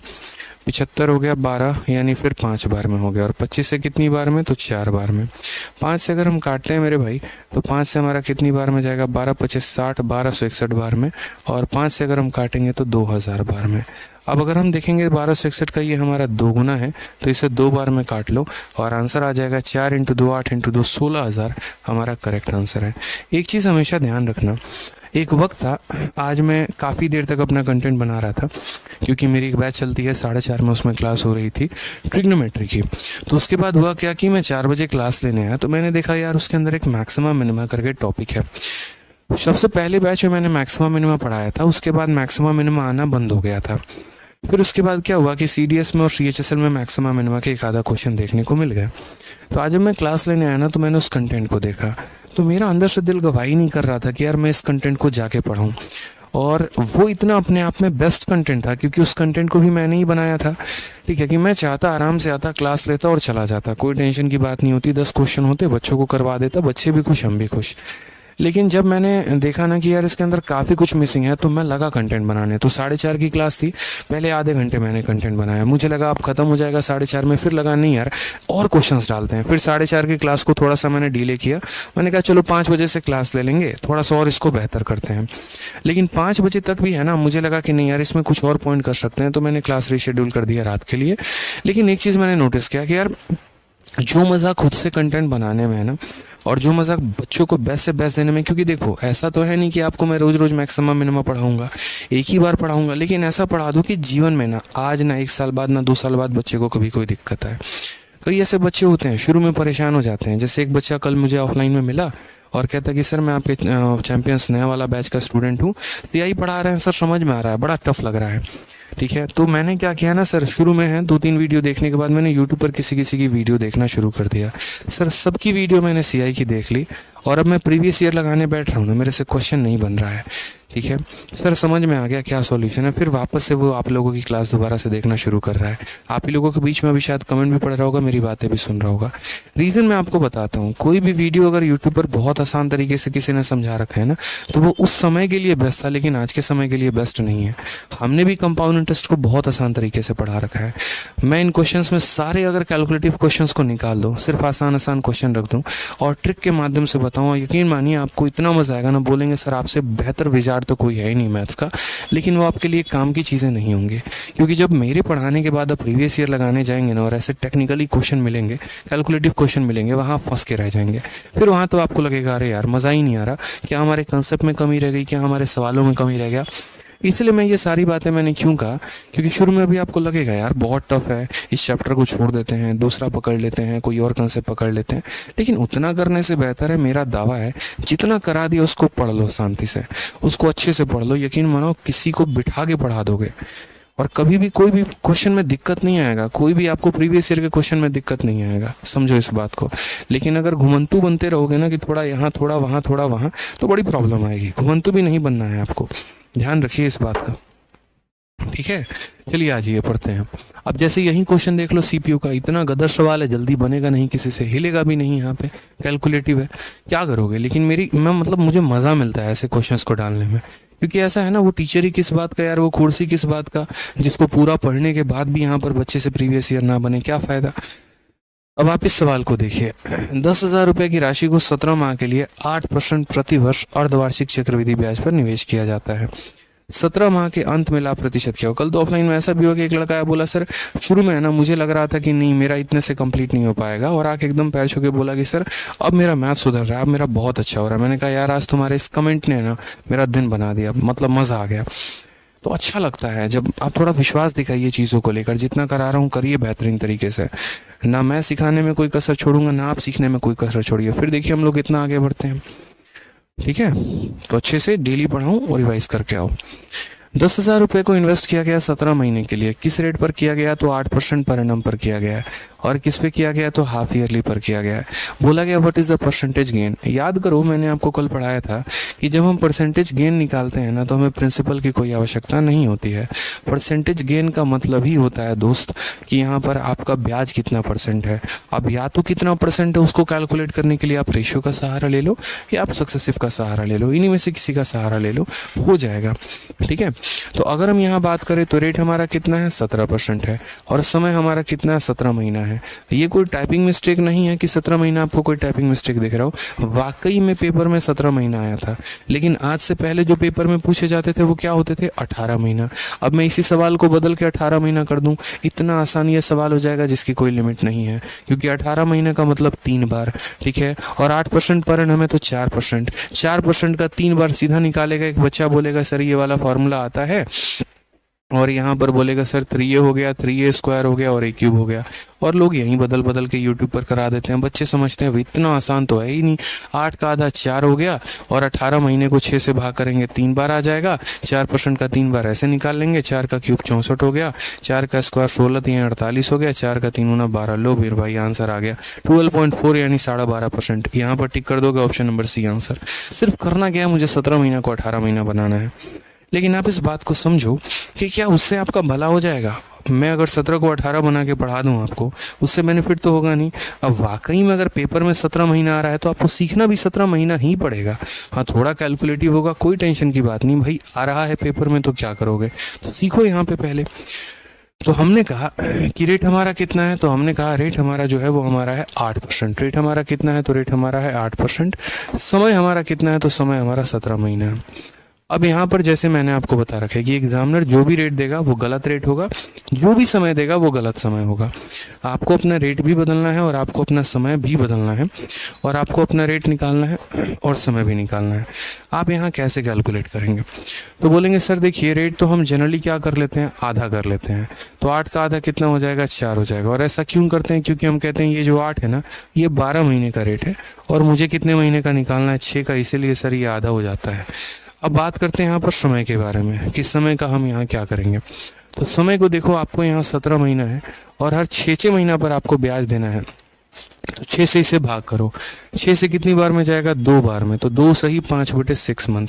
75 हो गया, 12 यानी फिर 5 बार में हो गया, और 25 से कितनी बार में, तो 4 बार में। 5 से अगर हम काटते हैं मेरे भाई तो 5 से हमारा कितनी बार में जाएगा, 12 25 60, 1261 बार में, और 5 से अगर हम काटेंगे तो 2000 बार में। अब अगर हम देखेंगे 1261 का ये हमारा 2 गुना है, तो इसे 2 बार में काट लो और आंसर आ जाएगा 4 × 2 8 × 2 16,000 हमारा करेक्ट आंसर है। एक चीज़ हमेशा ध्यान रखना, एक वक्त था, आज मैं काफ़ी देर तक अपना कंटेंट बना रहा था क्योंकि मेरी एक बैच चलती है 4:30 में, उसमें क्लास हो रही थी ट्रिग्नोमेट्री की। तो उसके बाद हुआ क्या कि मैं 4 बजे क्लास लेने आया तो मैंने देखा यार उसके अंदर एक मैक्सिमा मिनिमा करके टॉपिक है। सबसे पहले बैच में मैंने मैक्सिमा मिनिमा पढ़ाया था, उसके बाद मैक्सिमा मिनिमा आना बंद हो गया था। फिर उसके बाद क्या हुआ कि CDS में और CHSL में मैक्सिमा मिनिमा के एक आधा क्वेश्चन देखने को मिल गए। तो आज जब मैं क्लास लेने आया ना तो मैंने उस कंटेंट को देखा, तो मेरा अंदर से दिल गवाही नहीं कर रहा था कि यार मैं इस कंटेंट को जाके पढूं। और वो इतना अपने आप में बेस्ट कंटेंट था क्योंकि उस कंटेंट को भी मैंने ही बनाया था। ठीक है कि मैं चाहता आराम से आता, क्लास लेता और चला जाता, कोई टेंशन की बात नहीं होती, 10 क्वेश्चन होते, बच्चों को करवा देता, बच्चे भी खुश हम भी खुश। लेकिन जब मैंने देखा ना कि यार इसके अंदर काफ़ी कुछ मिसिंग है तो मैं लगा कंटेंट बनाने। तो 4:30 की क्लास थी, पहले आधे घंटे मैंने कंटेंट बनाया, मुझे लगा अब ख़त्म हो जाएगा 4:30 में, फिर लगा नहीं यार और क्वेश्चंस डालते हैं। फिर 4:30 की क्लास को थोड़ा सा मैंने डिले किया, मैंने कहा चलो 5 बजे से क्लास ले लेंगे, थोड़ा सा और इसको बेहतर करते हैं। लेकिन 5 बजे तक भी है ना, मुझे लगा कि नहीं यार इसमें कुछ और पॉइंट कर सकते हैं, तो मैंने क्लास रीशेड्यूल कर दिया रात के लिए। लेकिन एक चीज़ मैंने नोटिस किया कि यार जो मज़ा खुद से कंटेंट बनाने में है ना, और जो मज़ा बच्चों को बेस्ट से बेस्ट देने में, क्योंकि देखो ऐसा तो है नहीं कि आपको मैं रोज़ रोज़ मैक्सिमम मिनिमम पढ़ाऊंगा, एक ही बार पढ़ाऊंगा, लेकिन ऐसा पढ़ा दूँ कि जीवन में ना, आज ना 1 साल बाद ना 2 साल बाद बच्चे को कभी कोई दिक्कत आए। कई ऐसे बच्चे होते हैं शुरू में परेशान हो जाते हैं। जैसे एक बच्चा कल मुझे ऑफलाइन में मिला और कहता कि सर मैं आपके चैंपियंस नया वाला बैच का स्टूडेंट हूँ, CI पढ़ा रहे हैं सर, समझ में आ रहा है, बड़ा टफ लग रहा है। ठीक है, तो मैंने क्या किया ना सर, शुरू में है 2-3 वीडियो देखने के बाद मैंने यूट्यूब पर किसी किसी की वीडियो देखना शुरू कर दिया। सर सबकी वीडियो मैंने CI की देख ली और अब मैं प्रीवियस ईयर लगाने बैठ रहा हूँ ना, मेरे से क्वेश्चन नहीं बन रहा है। ठीक है सर, समझ में आ गया क्या सॉल्यूशन है, फिर वापस से वो आप लोगों की क्लास दोबारा से देखना शुरू कर रहा है। आप ही लोगों के बीच में अभी शायद कमेंट भी पढ़ रहा होगा, मेरी बातें भी सुन रहा होगा। रीज़न मैं आपको बताता हूँ, कोई भी वीडियो अगर यूट्यूब पर बहुत आसान तरीके से किसी ने समझा रखा है ना, तो वो उस समय के लिए बेस्ट था, लेकिन आज के समय के लिए बेस्ट नहीं है। हमने भी कंपाउंड इंटरेस्ट को बहुत आसान तरीके से पढ़ा रखा है। मैं इन क्वेश्चंस में सारे अगर कैलकुलेटिव क्वेश्चंस को निकाल दूँ, सिर्फ आसान आसान क्वेश्चन रख दूँ और ट्रिक के माध्यम से बताऊँ, यकीन मानिए आपको इतना मजा आएगा ना, बोलेंगे सर आपसे बेहतर विचार तो कोई है ही नहीं मैथ्स का। लेकिन वो आपके लिए काम की चीज़ें नहीं होंगी, क्योंकि जब मेरे पढ़ाने के बाद आप प्रीवियस ईयर लगाने जाएंगे ना और ऐसे टेक्निकली क्वेश्चन मिलेंगे, कैलकुलेटिव क्वेश्चन मिलेंगे, वहाँ फंस के रह जाएंगे। फिर वहाँ तो आपको लगेगा अरे यार मज़ा ही नहीं आ रहा, क्या हमारे कंसेप्ट में कमी रह गई, क्या हमारे सवालों में कमी रह गया। इसलिए मैं ये सारी बातें मैंने क्यों कहा, क्योंकि शुरू में अभी आपको लगेगा यार बहुत टफ है, इस चैप्टर को छोड़ देते हैं, दूसरा पकड़ लेते हैं, कोई और कंसेप्ट पकड़ लेते हैं। लेकिन उतना करने से बेहतर है, मेरा दावा है, जितना करा दिया उसको पढ़ लो शांति से, उसको अच्छे से पढ़ लो। यकीन मानो किसी को बिठा के पढ़ा दोगे और कभी भी कोई भी क्वेश्चन में दिक्कत नहीं आएगा, कोई भी आपको प्रीवियस ईयर के क्वेश्चन में दिक्कत नहीं आएगा, समझो इस बात को। लेकिन अगर घुमंतु बनते रहोगे ना कि थोड़ा यहाँ थोड़ा वहाँ थोड़ा वहाँ, तो बड़ी प्रॉब्लम आएगी। घुमंतु भी नहीं बनना है आपको, ध्यान रखिए इस बात का। ठीक है, चलिए आ जाइए पढ़ते हैं। अब जैसे यही क्वेश्चन देख लो, CPU का इतना गदर सवाल है, जल्दी बनेगा नहीं, किसी से हिलेगा भी नहीं, यहाँ पे कैलकुलेटिव है, क्या करोगे। लेकिन मुझे मज़ा मिलता है ऐसे क्वेश्चंस को डालने में, क्योंकि ऐसा है ना, वो टीचर ही किस बात का यार, वो कुर्सी किस बात का, जिसको पूरा पढ़ने के बाद भी यहाँ पर बच्चे से प्रीवियस ईयर ना बने, क्या फ़ायदा। अब आप इस सवाल को देखिए, 10,000 रुपये की राशि को 17 माह के लिए 8% प्रति वर्ष अर्धवार्षिक चक्रवृद्धि ब्याज पर निवेश किया जाता है। 17 माह के अंत में लाभ प्रतिशत क्या हो। कल तो ऑफलाइन में ऐसा भी हुआ कि एक लड़का आया, बोला सर शुरू में है ना मुझे लग रहा था कि नहीं मेरा इतने से कंप्लीट नहीं हो पाएगा, और आके एकदम पैर छू के बोला कि सर अब मेरा मैथ सुधर रहा है, अब मेरा बहुत अच्छा हो रहा है। मैंने कहा यार आज तुम्हारे इस कमेंट ने ना मेरा दिन बना दिया, मतलब मज़ा आ गया। तो अच्छा लगता है जब आप थोड़ा विश्वास दिखाइए चीज़ों को लेकर, जितना करा रहा हूँ करिए बेहतरीन तरीके से, ना मैं सिखाने में कोई कसर छोड़ूंगा, ना आप सीखने में कोई कसर छोड़िए, फिर देखिए हम लोग कितना आगे बढ़ते हैं। ठीक है, तो अच्छे से डेली पढ़ाओ और रिवाइज करके आओ। 10,000 रुपये को इन्वेस्ट किया गया 17 महीने के लिए, किस रेट पर किया गया, तो 8% पर एनम पर किया गया है, और किस पे किया गया, तो हाफ ईयरली पर किया गया है। बोला गया what is the percentage gain. याद करो मैंने आपको कल पढ़ाया था कि जब हम परसेंटेज गेन निकालते हैं ना, तो हमें प्रिंसिपल की कोई आवश्यकता नहीं होती है। परसेंटेज गेन का मतलब ही होता है दोस्त कि यहाँ पर आपका ब्याज कितना परसेंट है। अब या तो कितना परसेंट है उसको कैलकुलेट करने के लिए आप रेशियो का सहारा ले लो, या आप सक्सेसिव का सहारा ले लो, इन्हीं में से किसी का सहारा ले लो, हो जाएगा। ठीक है, तो अगर हम यहाँ बात करें तो रेट हमारा कितना है 17% है और समय हमारा कितना है 17 महीना है। ये कोई टाइपिंग मिस्टेक नहीं है कि 17 महीना आपको कोई टाइपिंग मिस्टेक दिख रहा हो, वाकई में पेपर में 17 महीना आया था। लेकिन आज से पहले जो पेपर में पूछे जाते थे वो क्या होते थे 18 महीना। अब मैं इसी सवाल को बदल के 18 महीना कर दूं, इतना आसान ये सवाल हो जाएगा जिसकी कोई लिमिट नहीं है, क्योंकि 18 महीने का मतलब 3 बार, ठीक है। और 8% पर एनम है तो 4%, 4% का 3 बार सीधा निकालेगा एक बच्चा, बोलेगा सर ये वाला फॉर्मूला आता है, और यहाँ पर बोलेगा सर 3a हो गया, 3a स्क्वायर हो गया और a क्यूब हो गया। और लोग यहीं बदल बदल के यूट्यूब पर करा देते हैं। बच्चे समझते हैं इतना आसान तो है ही नहीं, 8 का आधा 4 हो गया और 18 महीने को 6 से भाग करेंगे 3 बार आ जाएगा, 4% का 3 बार ऐसे निकाल लेंगे, 4 का क्यूब 64 हो गया, 4 का स्क्वायर 16 3 48 हो गया, 4 का 3 गुना 12। लो फिर भाई आंसर आ गया 12.4 यानी 12.5%। यहाँ पर टिक कर दोगे, ऑप्शन नंबर सी आंसर। सिर्फ करना क्या है, मुझे 17 महीना को 18 महीना बनाना है। लेकिन आप इस बात को समझो कि क्या उससे आपका भला हो जाएगा। मैं अगर 17 को 18 बना के पढ़ा दूं आपको, उससे बेनिफिट तो होगा नहीं। अब वाकई में अगर पेपर में 17 महीना आ रहा है तो आपको सीखना भी 17 महीना ही पड़ेगा। हाँ थोड़ा कैलकुलेटिव होगा, कोई टेंशन की बात नहीं भाई, आ रहा है पेपर में तो क्या करोगे, तो सीखो यहाँ पे पहले। तो हमने कहा कि रेट हमारा कितना है, तो हमने कहा रेट हमारा जो है वो हमारा है 8%। रेट हमारा कितना है, तो रेट हमारा है 8%। समय हमारा कितना है, तो समय हमारा 17 महीना है। अब यहाँ पर जैसे मैंने आपको बता रखा है कि एग्जामिनर जो भी रेट देगा वो गलत रेट होगा, जो भी समय देगा वो गलत समय होगा। आपको अपना रेट भी बदलना है और आपको अपना समय भी बदलना है, और आपको अपना रेट निकालना है और समय भी निकालना है। आप यहाँ कैसे कैलकुलेट करेंगे, तो बोलेंगे सर देखिए रेट तो हम जनरली क्या कर लेते हैं, आधा कर लेते हैं। तो 8 का आधा कितना हो जाएगा, 4 हो जाएगा। और ऐसा क्यों करते हैं, क्योंकि हम कहते हैं ये जो 8 है ना, ये 12 महीने का रेट है और मुझे कितने महीने का निकालना है, 6 का, इसीलिए सर ये आधा हो जाता है। अब बात करते हैं यहाँ पर समय के बारे में कि समय का हम यहाँ क्या करेंगे। तो समय को देखो, आपको यहाँ 17 महीना है और हर 6 महीना पर आपको ब्याज देना है। तो 6 से इसे भाग करो, 6 से कितनी बार में जाएगा, 2 बार में। तो 2 सही 5/6 मंथ,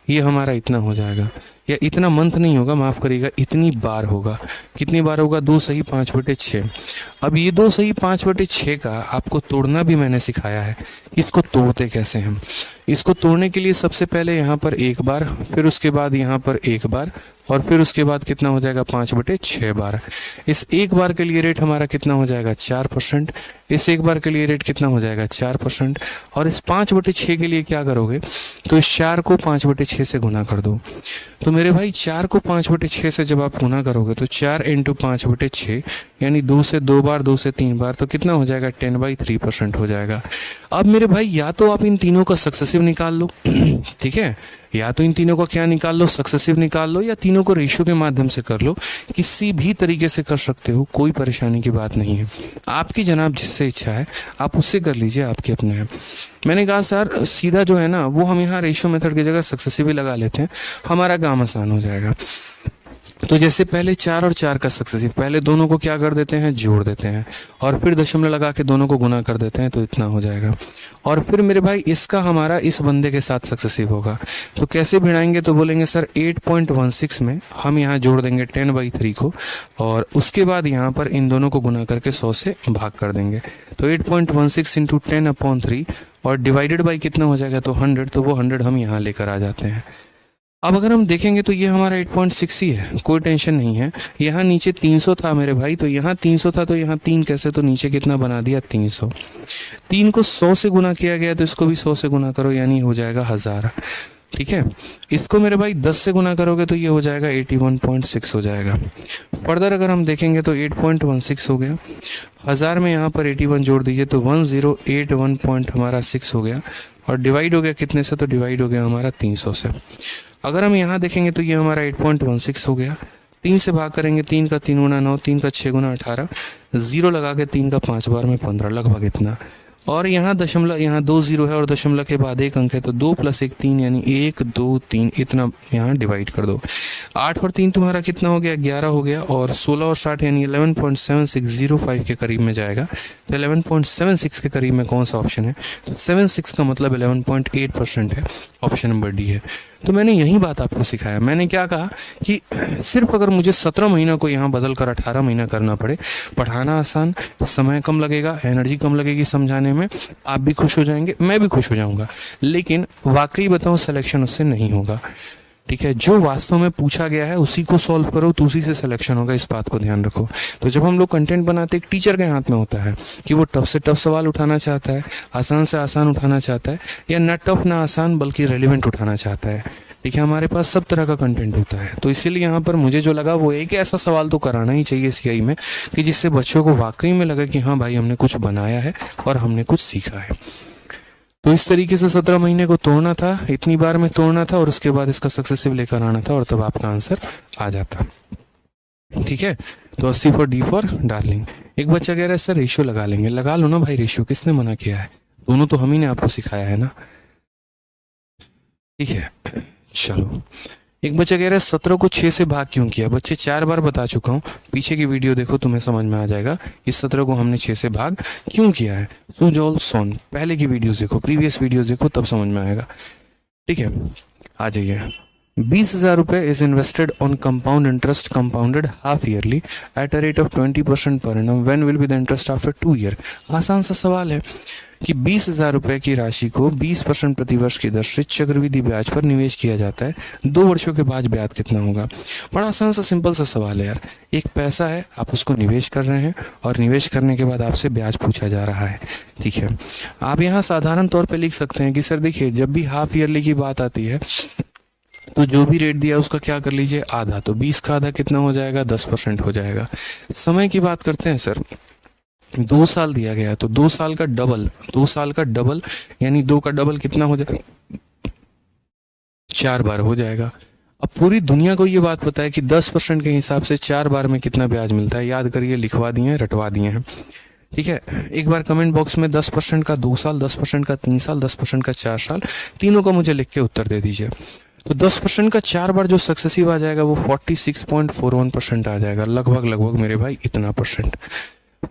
ये हमारा इतना हो जाएगा। या इतना मंथ नहीं होगा, माफ़ करिएगा, इतनी बार होगा। कितनी बार होगा, 2 सही 5/6। अब ये 2 सही 5/6 का आपको तोड़ना भी मैंने सिखाया है, इसको तोड़ते कैसे हम। इसको तोड़ने के लिए सबसे पहले यहाँ पर 1 बार, फिर उसके बाद यहाँ पर 1 बार, और फिर उसके बाद कितना हो जाएगा, 5/6 बार। इस 1 बार के लिए रेट हमारा कितना हो जाएगा, 4%। इस 1 बार के लिए रेट कितना हो जाएगा, 4%। और इस 5/6 के लिए क्या करोगे, तो इस 4 को 5/6 से गुना कर दो। तो मेरे भाई 4 को 5/6 से जब आप गुना करोगे तो 4 × 5/6 यानी 2 से 2 बार, 2 से 3 बार, तो कितना हो जाएगा, 10/3% हो जाएगा। अब मेरे भाई या तो आप इन तीनों का सक्सेसिव निकाल लो, ठीक है, या तो इन तीनों का क्या निकाल लो, सक्सेसिव निकाल लो, या तीनों को रेशियो के माध्यम से कर लो। किसी भी तरीके से कर सकते हो, कोई परेशानी की बात नहीं है। आपकी जनाब जिससे इच्छा है आप उससे कर लीजिए, आपके अपने हैं। मैंने कहा सर सीधा जो है ना वो हम यहाँ रेशियो मेथड की जगह सक्सेसिव ही लगा लेते हैं, हमारा काम आसान हो जाएगा। तो जैसे पहले 4 और 4 का सक्सेसिव, पहले दोनों को क्या कर देते हैं, जोड़ देते हैं, और फिर दशमलव लगा के दोनों को गुना कर देते हैं, तो इतना हो जाएगा। और फिर मेरे भाई इसका हमारा इस बंदे के साथ सक्सेसिव होगा। तो कैसे भिड़ाएंगे, तो बोलेंगे सर 8.16 में हम यहाँ जोड़ देंगे 10/3 को, और उसके बाद यहाँ पर इन दोनों को गुना करके 100 से भाग कर देंगे। तो 8.16 × 10/3 और डिवाइडेड बाई कितना हो जाएगा, तो 100। तो वो 100 हम यहाँ लेकर आ जाते हैं। अब अगर हम देखेंगे तो ये हमारा 8.6 ही है, कोई टेंशन नहीं है। यहाँ नीचे 300 था मेरे भाई, तो यहाँ 300 था, तो यहाँ 3 कैसे, तो नीचे कितना बना दिया, 300। 3 को 100 से गुना किया गया, तो इसको भी 100 से गुना करो, यानी हो जाएगा 1000, ठीक है। इसको मेरे भाई 10 से गुना करोगे तो ये हो जाएगा 81.6 हो जाएगा। फर्दर अगर हम देखेंगे तो 8.16 हो गया, 1000 में यहाँ पर 81 जोड़ दीजिए तो 1081.6 हो गया, और डिवाइड हो गया कितने से, तो डिवाइड हो गया हमारा 300 से। अगर हम यहाँ देखेंगे तो ये हमारा 8.16 हो गया। 3 से भाग करेंगे, 3 का 3 गुना 9, 3 का 6 गुना 18, 0 लगा के 3 का 5 बार में 15, लगभग इतना। और यहाँ दशमलव, यहाँ 2 0 है और दशमलव के बाद 1 अंक है, तो 2 + 1 3 यानी 1 2 3 इतना यहाँ डिवाइड कर दो। 8 और 3 तुम्हारा कितना हो गया, 11 हो गया, और 16 और 60 यानी 11.7605 के करीब में जाएगा। तो 11.76 के करीब में कौन सा ऑप्शन है, तो 76 का मतलब 11.8% है, ऑप्शन नंबर डी है। तो मैंने यही बात आपको सिखाया। मैंने क्या कहा कि सिर्फ अगर मुझे 17 महीना को यहाँ बदल कर 18 महीना करना पड़े, पढ़ाना आसान, समय कम लगेगा, एनर्जी कम लगेगी समझाने में, आप भी खुश हो जाएंगे, मैं भी खुश हो जाऊंगा, लेकिन वाकई बताऊं सिलेक्शन उससे नहीं होगा। ठीक है, जो वास्तव में पूछा गया है उसी को सॉल्व करो तो उसी से सिलेक्शन होगा, इस बात को ध्यान रखो। तो जब हम लोग कंटेंट बनाते हैं, एक टीचर के हाथ में होता है कि वो टफ से टफ सवाल उठाना चाहता है, आसान से आसान उठाना चाहता है, या ना टफ ना आसान बल्कि रेलिवेंट उठाना चाहता है। ठीक है, हमारे पास सब तरह का कंटेंट होता है। तो इसीलिए यहाँ पर मुझे जो लगा वो एक ऐसा सवाल तो कराना ही चाहिए सीआई में कि जिससे बच्चों को वाकई में लगे कि हाँ भाई हमने कुछ बनाया है और हमने कुछ सीखा है। तो इस तरीके से 17 महीने को तोड़ना था, इतनी बार में तोड़ना था और उसके बाद इसका सक्सेसिव लेकर आना था और तब आपका आंसर आ जाता। ठीक है, तो 80 फॉर डी फॉर डार्लिंग। एक बच्चा कह रहा है सर रेशियो लगा लेंगे। लगा लो ना भाई रेशियो, किसने मना किया है? दोनों तो हम ही ने आपको सिखाया है ना। ठीक है, चलो। एक बच्चा कह रहा है 17 को 6 से भाग क्यों किया? बच्चे 4 बार बता चुका हूँ, पीछे की वीडियो देखो तुम्हें समझ में आ जाएगा कि 17 को हमने 6 से भाग क्यों किया है। सुजॉल सोन, पहले की वीडियोस देखो, प्रीवियस वीडियोस देखो, तब समझ में आएगा। ठीक है, आ जाइए। 20,000 रुपये is invested on compound interest compounded half yearly at a rate of 20% per annum, when will be the interest after 2 year. आसान सा सवाल है कि 20,000 रुपये की राशि को 20% प्रतिवर्ष की दर से चक्रवृद्धि ब्याज पर निवेश किया जाता है, 2 वर्षों के बाद ब्याज कितना होगा? बड़ा आसान सा सिंपल सा सवाल है यार। एक पैसा है, आप उसको निवेश कर रहे हैं और निवेश करने के बाद आपसे ब्याज पूछा जा रहा है। ठीक है, आप यहाँ साधारण तौर पर लिख सकते हैं कि सर देखिए, जब भी हाफ ईयरली की बात आती है तो जो भी रेट दिया उसका क्या कर लीजिए, आधा। तो 20 का आधा कितना हो जाएगा? 10% हो जाएगा। समय की बात करते हैं सर, 2 साल दिया गया है तो 2 साल का डबल, 2 साल का डबल यानी 2 का डबल कितना हो जाएगा? 4 बार हो जाएगा। अब पूरी दुनिया को ये बात पता है कि 10% के हिसाब से 4 बार में कितना ब्याज मिलता है। याद करिए, लिखवा दिए हैं, रटवा दिए हैं। ठीक है, एक बार कमेंट बॉक्स में 10% का 2 साल, 10% का 3 साल, 10% का 4 साल, तीनों का मुझे लिख के उत्तर दे दीजिए। तो 10% का 4 बार जो सक्सेसिव आ जाएगा वो 46.41% आ जाएगा। लगभग मेरे भाई इतना परसेंट,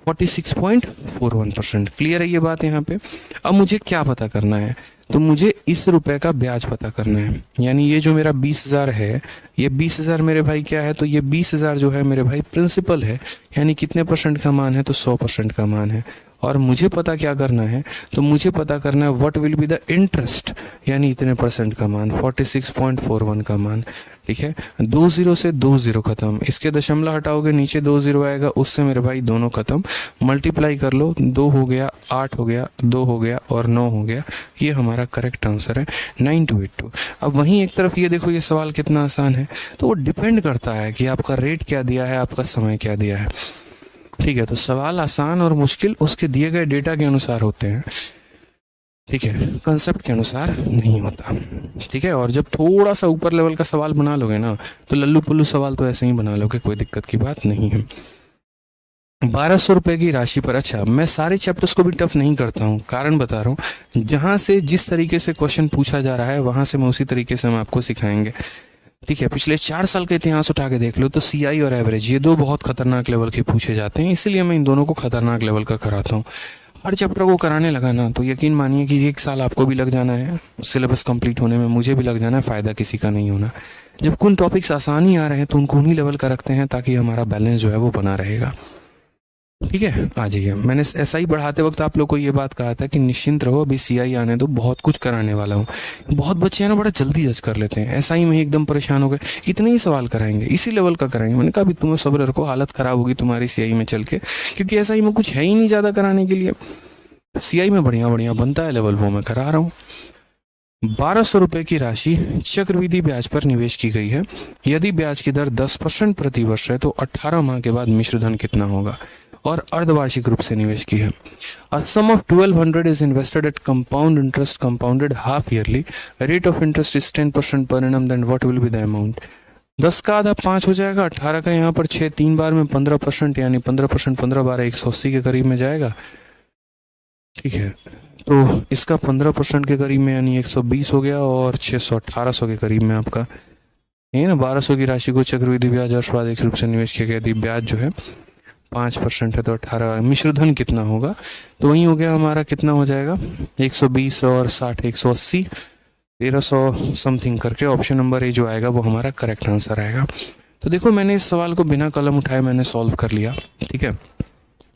46.41%। क्लियर है ये बात यहाँ पे? अब मुझे क्या पता करना है? तो मुझे इस रुपए का ब्याज पता करना है। यानी ये जो मेरा 20,000 है, ये 20,000 मेरे भाई क्या है? तो ये 20,000 जो है मेरे भाई प्रिंसिपल है, यानी कितने परसेंट का मान है? तो 100% का मान है। और मुझे पता क्या करना है? तो मुझे पता करना है what will be the interest, यानी इतने परसेंट का मान, 46.41 का मान। ठीक है, 2 0 से 2 0 खत्म, इसके दशमलव हटाओगे नीचे 2 0 आएगा, उससे मेरे भाई दोनों खत्म। मल्टीप्लाई कर लो, 2 हो गया, 8 हो गया, 2 हो गया और 9 हो गया। ये हमारा करेक्ट आंसर है 9282। अब वहीं एक तरफ ये देखो, ये सवाल कितना आसान है। तो वो डिपेंड करता है कि आपका रेट क्या दिया है, आपका समय क्या दिया है। ठीक है, तो सवाल आसान और मुश्किल उसके दिए गए डेटा के अनुसार होते हैं। ठीक है, कंसेप्ट के अनुसार नहीं होता। ठीक है, और जब थोड़ा सा ऊपर लेवल का सवाल बना लोगे ना, तो लल्लू पुल्लू सवाल तो ऐसे ही बना लोगे, कोई दिक्कत की बात नहीं है। 1200 रुपए की राशि पर, अच्छा मैं सारे चैप्टर्स को भी टफ नहीं करता हूँ, कारण बता रहा हूँ। जहाँ से जिस तरीके से क्वेश्चन पूछा जा रहा है वहाँ से मैं उसी तरीके से हम आपको सिखाएंगे। ठीक है, पिछले 4 साल का इतिहास उठा के देख लो तो सीआई और एवरेज, ये 2 बहुत खतरनाक लेवल के पूछे जाते हैं, इसीलिए मैं इन दोनों को खतरनाक लेवल का कराता हूँ। हर चैप्टर को कराने लगा ना तो यकीन मानिए कि 1 साल आपको भी लग जाना है सिलेबस कंप्लीट होने में, मुझे भी लग जाना है, फ़ायदा किसी का नहीं होना। जब कुछ टॉपिक्स आसान ही आ रहे हैं तो उनको उन्हीं लेवल का रखते हैं ताकि हमारा बैलेंस जो है वो बना रहेगा। ठीक है, आ जाइए। मैंने ऐसा ही बढ़ाते वक्त आप लोग को ये बात कहा था कि निश्चिंत रहो, अभी सीआई आने दो, बहुत कुछ कराने वाला हूँ। बहुत बच्चे हैं ना बड़ा जल्दी जज कर लेते हैं, ऐसा ही में एकदम परेशान हो गए, कितने ही सवाल कराएंगे, इसी लेवल का कराएंगे। मैंने कहा अभी तुम्हें सब्र रखो, हालत खराब होगी तुम्हारी सीआई में चल के, क्योंकि ऐसा ही में कुछ है ही नहीं ज़्यादा कराने के लिए। सीआई में बढ़िया बढ़िया बनता है लेवल, वो मैं करा रहा हूँ। 1200 रुपये की राशि चक्रवृद्धि ब्याज पर निवेश की गई है। यदि ब्याज की दर 10% प्रति वर्ष है तो 18 माह के बाद मिश्र धन कितना होगा? और अर्धवार्षिक रूप से निवेश की है। A sum of 1200 is invested at compound interest compounded half yearly. Rate of interest is 10% per annum. Then what will be the amount? 10 का आधा 5 हो जाएगा, 18 का यहाँ पर 6, 3 बार में 15%, यानी 15% 15 बार 180 के करीब में जाएगा। ठीक है, तो इसका 15% के करीब में यानी 120 हो गया, और 600 1800 के करीब में आपका ये ना 1200 की राशि को चक्रवृद्धि ब्याज और स्वाभाविक रूप से निवेश किया गया। यदि ब्याज जो है 5% है तो 18, मिश्र धन कितना होगा? तो वही हो गया हमारा, कितना हो जाएगा 120 और 60 180 1300 समथिंग करके ऑप्शन नंबर ए जो आएगा वो हमारा करेक्ट आंसर आएगा। तो देखो मैंने इस सवाल को बिना कलम उठाए मैंने सॉल्व कर लिया। ठीक है,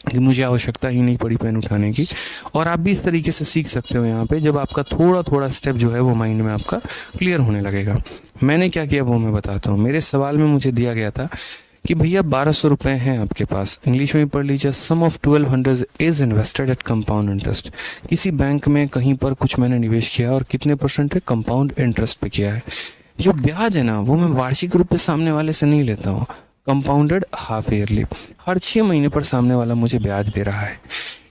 कि मुझे आवश्यकता ही नहीं पड़ी पेन उठाने की। और आप भी इस तरीके से सीख सकते हो यहाँ पे, जब आपका थोड़ा थोड़ा स्टेप जो है वो माइंड में आपका क्लियर होने लगेगा। मैंने क्या किया वो मैं बताता हूँ। मेरे सवाल में मुझे दिया गया था कि भैया 1200 रुपये हैं आपके पास, इंग्लिश में पढ़ लीजिए, sum of 1200 is invested at compound interest. किसी बैंक में कहीं पर कुछ मैंने निवेश किया और कितने परसेंट है, कंपाउंड इंटरेस्ट पे किया है। जो ब्याज है ना वो मैं वार्षिक रूप से सामने वाले से नहीं लेता हूँ, कंपाउंडेड हाफ ईयरली, हर 6 महीने पर सामने वाला मुझे ब्याज दे रहा है।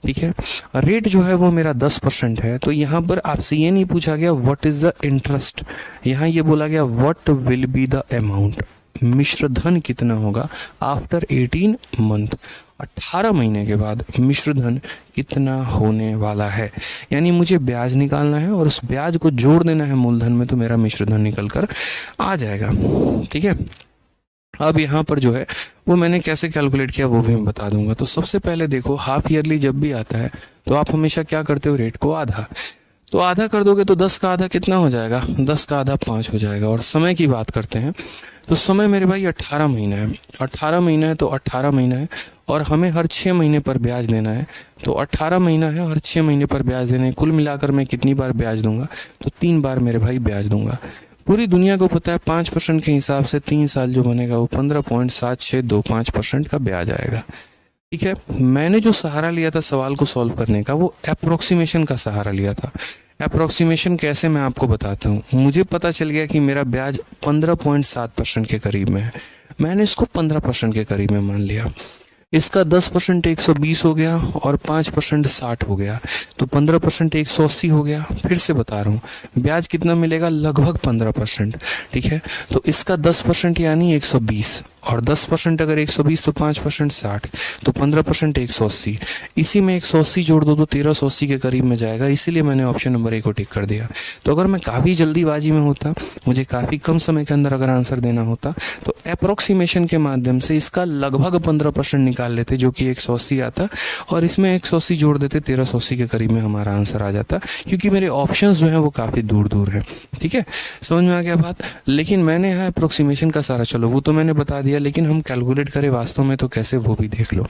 ठीक है, रेट जो है वो मेरा 10% है। तो यहाँ पर आपसे ये नहीं पूछा गया व्हाट इज द इंटरेस्ट, यहाँ ये बोला गया what will be the amount, मिश्र धन कितना होगा आफ्टर 18 मंथ, 18 महीने के बाद मिश्र धन कितना होने वाला है। यानी मुझे ब्याज निकालना है और उस ब्याज को जोड़ देना है मूलधन में, तो मेरा मिश्र धन निकल कर आ जाएगा। ठीक है, अब यहाँ पर जो है वो मैंने कैसे कैलकुलेट किया वो भी मैं बता दूंगा। तो सबसे पहले देखो, हाफ ईयरली जब भी आता है तो आप हमेशा क्या करते हो, रेट को आधा, तो आधा कर दोगे तो 10 का आधा कितना हो जाएगा, 10 का आधा 5 हो जाएगा। और समय की बात करते हैं तो समय मेरे भाई 18 महीना है, 18 महीना है तो 18 महीना है, और हमें हर 6 महीने पर ब्याज देना है। तो 18 महीना है, हर 6 महीने पर ब्याज देना है, कुल मिलाकर मैं कितनी बार ब्याज दूंगा, तो 3 बार मेरे भाई ब्याज दूंगा। पूरी दुनिया को पता है 5% के हिसाब से 3 साल जो बनेगा वो 15.7625% का ब्याज आएगा। ठीक है, मैंने जो सहारा लिया था सवाल को सॉल्व करने का वो अप्रोक्सीमेशन का सहारा लिया था। अप्रोक्सीमेशन कैसे, मैं आपको बताता हूँ। मुझे पता चल गया कि मेरा ब्याज 15.7% के करीब में है, मैंने इसको 15% के करीब में मान लिया। इसका 10% 120 हो गया और 5% 60 हो गया, तो 15% 180 हो गया। फिर से बता रहा हूँ ब्याज कितना मिलेगा, लगभग 15%। ठीक है, तो इसका 10% यानी 120, और 10% अगर 120 तो 5% 60, तो 15% 180। इसी में 180 जोड़ दो तो 1380 के करीब में जाएगा, इसीलिए मैंने ऑप्शन नंबर ए को टिक कर दिया। तो अगर मैं काफ़ी जल्दीबाजी में होता, मुझे काफ़ी कम समय के अंदर अगर आंसर देना होता, तो अप्रोक्सीमेशन के माध्यम से इसका लगभग 15% निकाल लेते जो कि 180 आता, और इसमें 180 जोड़ देते, 1380 के करीब में हमारा आंसर आ जाता, क्योंकि मेरे ऑप्शंस जो हैं वो काफ़ी दूर दूर है। ठीक है, समझ में आ गया बात। लेकिन मैंने यहाँ अप्रोक्सीमेशन का सारा, चलो वो तो मैंने बता दिया, लेकिन हम कैलकुलेट करें वास्तव में तो कैसे, वो भी देख लो।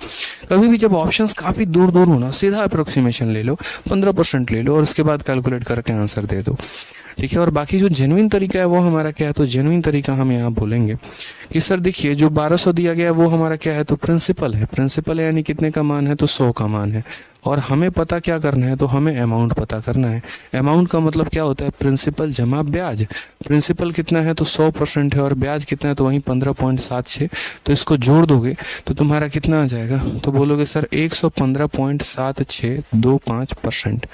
कभी भी जब ऑप्शंस काफ़ी दूर दूर हो ना, सीधा अप्रोक्सीमेशन ले लो, 15% ले लो और उसके बाद कैलकुलेट करके आंसर दे दो। ठीक है, और बाकी जो जेन्युइन तरीका है वो हमारा क्या है, तो जेन्युइन तरीका हम यहाँ बोलेंगे कि सर देखिए जो 1200 दिया गया है वो हमारा क्या है, तो प्रिंसिपल है। प्रिंसिपल है यानी कितने का मान है, तो 100 का मान है, और हमें पता क्या करना है, तो हमें अमाउंट पता करना है। अमाउंट का मतलब क्या होता है, प्रिंसिपल जमा ब्याज। प्रिंसिपल कितना है, तो 100% है, और ब्याज कितना है, तो वहीं 15.76। तो इसको जोड़ दोगे तो तुम्हारा कितना आ जाएगा, तो बोलोगे सर 115.7625%।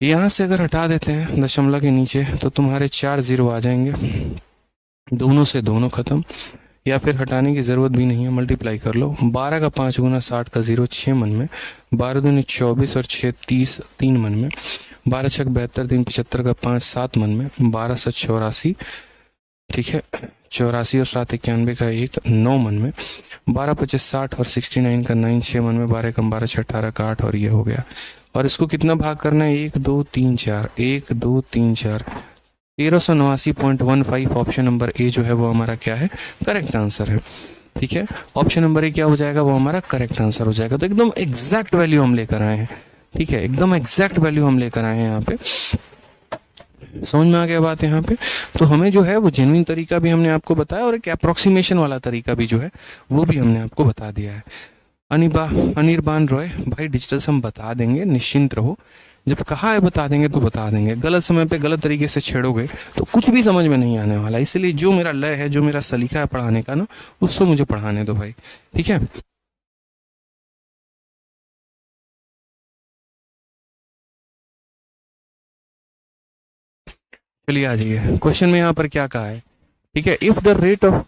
यहाँ से अगर हटा देते हैं दशमलव के नीचे तो तुम्हारे 4 जीरो आ जाएंगे, दोनों से दोनों खत्म, या फिर हटाने की ज़रूरत भी नहीं है, मल्टीप्लाई कर लो। 12 का 5 गुना 60 का 0 6 मन में, 12 दूनी 24 और 6 30 3 मन में, 12 छक 72 3 75 का 5 7 मन में, 12 7 84। ठीक है, 84 और 7 91 का 1 9 मन में, 12 25 60 और 69 का 9 6 मन में, 12 कम 12 6 18 का 8, और ये हो गया। और इसको कितना भाग करना है, 1 2 3 4, 1 2 3 4, 1389.15। ऑप्शन नंबर ए जो है वो हमारा क्या है, करेक्ट आंसर है। ठीक है, ऑप्शन नंबर ए क्या हो जाएगा, वो हमारा करेक्ट आंसर हो जाएगा। तो एकदम एग्जैक्ट वैल्यू हम लेकर आए हैं। ठीक है, एकदम एग्जैक्ट वैल्यू हम लेकर आए हैं यहाँ पे। समझ में आ गया बात यहाँ पे। तो हमें जो है वो जेन्युइन तरीका भी हमने आपको बताया, और एक अप्रोक्सीमेशन वाला तरीका भी जो है वो भी हमने आपको बता दिया है। अनिर्बान रॉय भाई, डिजिटल से हम बता देंगे, निश्चिंत रहो। जब कहा है बता देंगे तो बता देंगे, गलत समय पे गलत तरीके से छेड़ोगे तो कुछ भी समझ में नहीं आने वाला। इसलिए जो मेरा लय है, जो मेरा सलीका है पढ़ाने का ना, उसको मुझे पढ़ाने दो भाई। ठीक है, चलिए आ जाइए क्वेश्चन में यहाँ पर क्या कहा है। ठीक है, इफ द रेट ऑफ,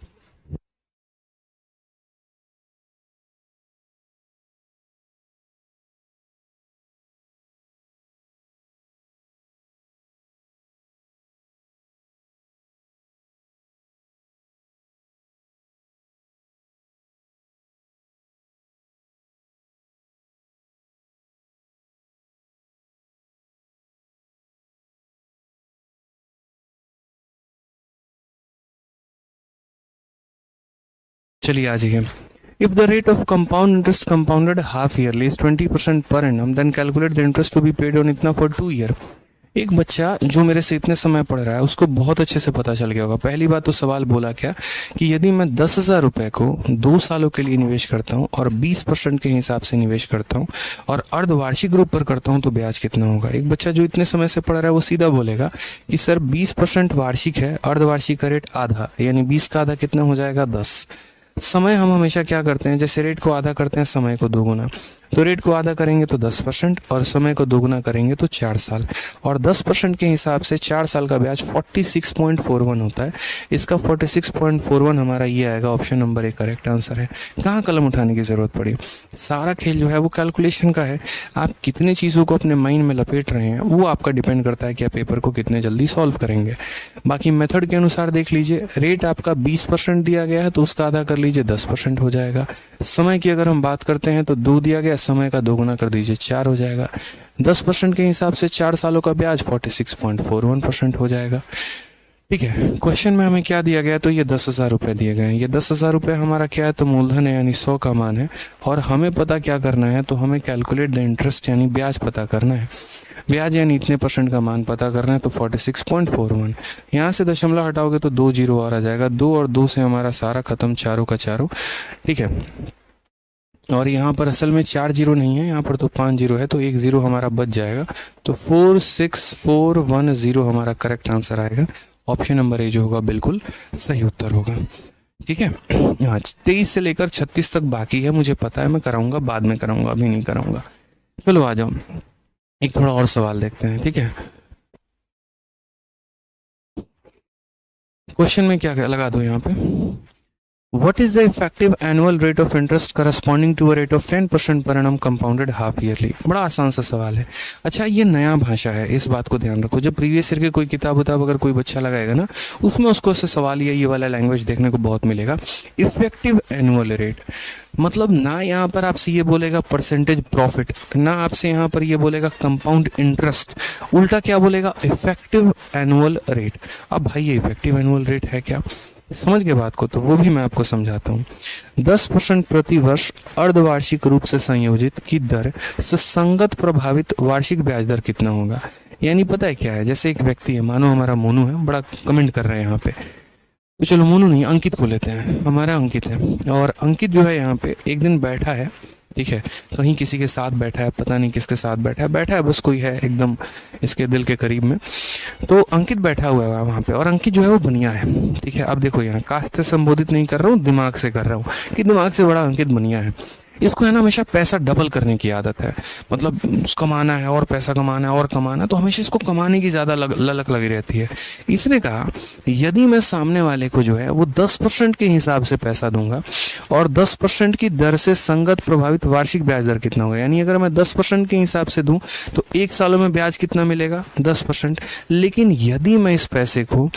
चलिए आ जाइए। If the rate of compound interest compounded half yearly is 20% per annum then calculate the interest to be paid on इतना फॉर 2 ईयर। एक बच्चा जो मेरे से इतने समय पढ़ रहा है उसको बहुत अच्छे से पता चल गया होगा। पहली बात तो सवाल बोला क्या कि यदि मैं 10,000 रुपये को 2 सालों के लिए निवेश करता हूँ और 20% के हिसाब से निवेश करता हूँ और अर्धवार्षिक रूप पर करता हूँ तो ब्याज कितना होगा। एक बच्चा जो इतने समय से पढ़ रहा है वो सीधा बोलेगा कि सर 20% वार्षिक है, अर्धवार्षिक का रेट आधा, यानी 20 का आधा कितना हो जाएगा 10। समय हम हमेशा क्या करते हैं, जैसे रेट को आधा करते हैं समय को दोगुना, तो रेट को आधा करेंगे तो 10% और समय को दोगुना करेंगे तो 4 साल, और 10% के हिसाब से 4 साल का ब्याज 46.41 होता है। इसका 46.41 हमारा ये आएगा, ऑप्शन नंबर 1 करेक्ट आंसर है। कहाँ कलम उठाने की ज़रूरत पड़ी, सारा खेल जो है वो कैलकुलेशन का है। आप कितने चीज़ों को अपने माइंड में लपेट रहे हैं वो आपका डिपेंड करता है कि आप पेपर को कितने जल्दी सॉल्व करेंगे। बाकी मेथड के अनुसार देख लीजिए, रेट आपका 20% दिया गया है तो उसका आधा कर लीजिए 10% हो जाएगा। समय की अगर हम बात करते हैं तो 2 दिया गया, समय का दोगुना कर दीजिए 4 हो जाएगा। 10% के हिसाब से 4 सालों का ब्याज 46.41% हो जाएगा। ठीक है, क्वेश्चन में हमें क्या दिया गया, तो ये 10,000 रुपये दिए गए हैं। ये 10,000 रुपये हमारा क्या है, तो मूलधन है यानी 100 का मान है, और हमें पता क्या करना है, तो हमें कैलकुलेट द इंटरेस्ट यानी ब्याज पता करना है। ब्याज यानी इतने % का मान पता करना है, तो 46.41। यहाँ से दशमलव हटाओगे तो 2 जीरो और आ जाएगा, 2 और 2 से हमारा सारा खत्म, चारों का चारों। ठीक है, और यहाँ पर असल में 4 जीरो नहीं है, यहाँ पर तो 5 जीरो है, तो 1 जीरो हमारा बच जाएगा, तो 46410 हमारा करेक्ट आंसर आएगा। ऑप्शन नंबर ए जो होगा बिल्कुल सही उत्तर होगा। ठीक है, यहाँ 23 से लेकर 36 तक बाकी है, मुझे पता है, मैं कराऊंगा, बाद में कराऊंगा, अभी नहीं कराऊंगा। चलो आ जाओ, एक थोड़ा और सवाल देखते हैं। ठीक है, क्वेश्चन में क्या लगा दो यहाँ पे, What is the effective annual rate of interest corresponding to a rate of 10% per annum compounded half yearly? बड़ा आसान सा सवाल है। अच्छा, ये नया भाषा है, इस बात को ध्यान रखो। जब प्रीवियस ईयर के कोई किताब अगर कोई बच्चा लगाएगा ना, उसमें उसको से सवाल ये वाला लैंग्वेज देखने को बहुत मिलेगा। इफेक्टिव एनुअल रेट मतलब ना यहाँ पर आपसे ये बोलेगा परसेंटेज प्रॉफिट, ना आपसे यहाँ पर ये बोलेगा कंपाउंड इंटरेस्ट, उल्टा क्या बोलेगा, इफेक्टिव एनुअल रेट। अब भाई ये इफेक्टिव एनुअल रेट है क्या, समझ के बात को, तो वो भी मैं आपको समझाता हूँ। 10% प्रति वर्ष अर्धवार्षिक रूप से संयोजित की दर से संगत प्रभावित वार्षिक ब्याज दर कितना होगा। यानी पता है क्या है, जैसे एक व्यक्ति है, मानो हमारा मोनू है, बड़ा कमेंट कर रहे हैं यहाँ पे, तो चलो मोनू नहीं, अंकित को लेते हैं, हमारा अंकित है, और अंकित जो है यहाँ पे एक दिन बैठा है, ठीक है, कहीं किसी के साथ बैठा है, पता नहीं किसके साथ बैठा है, बस कोई है एकदम इसके दिल के करीब में, तो अंकित बैठा हुआ है वहाँ पे, और अंकित जो है वो बनिया है। ठीक है, अब देखो यहाँ कास्ट से संबोधित नहीं कर रहा हूँ, दिमाग से कर रहा हूँ कि दिमाग से बड़ा अंकित बनिया है। इसको है ना हमेशा पैसा डबल करने की आदत है, मतलब कमाना है और पैसा कमाना है और कमाना है, तो हमेशा इसको कमाने की ज़्यादा ललक लगी रहती है। इसने कहा यदि मैं सामने वाले को जो है वो 10% के हिसाब से पैसा दूंगा और 10% की दर से संगत प्रभावित वार्षिक ब्याज दर कितना होगा, यानी अगर मैं 10% के हिसाब से दूं तो 1 सालों में ब्याज कितना मिलेगा 10%। लेकिन यदि मैं इस पैसे को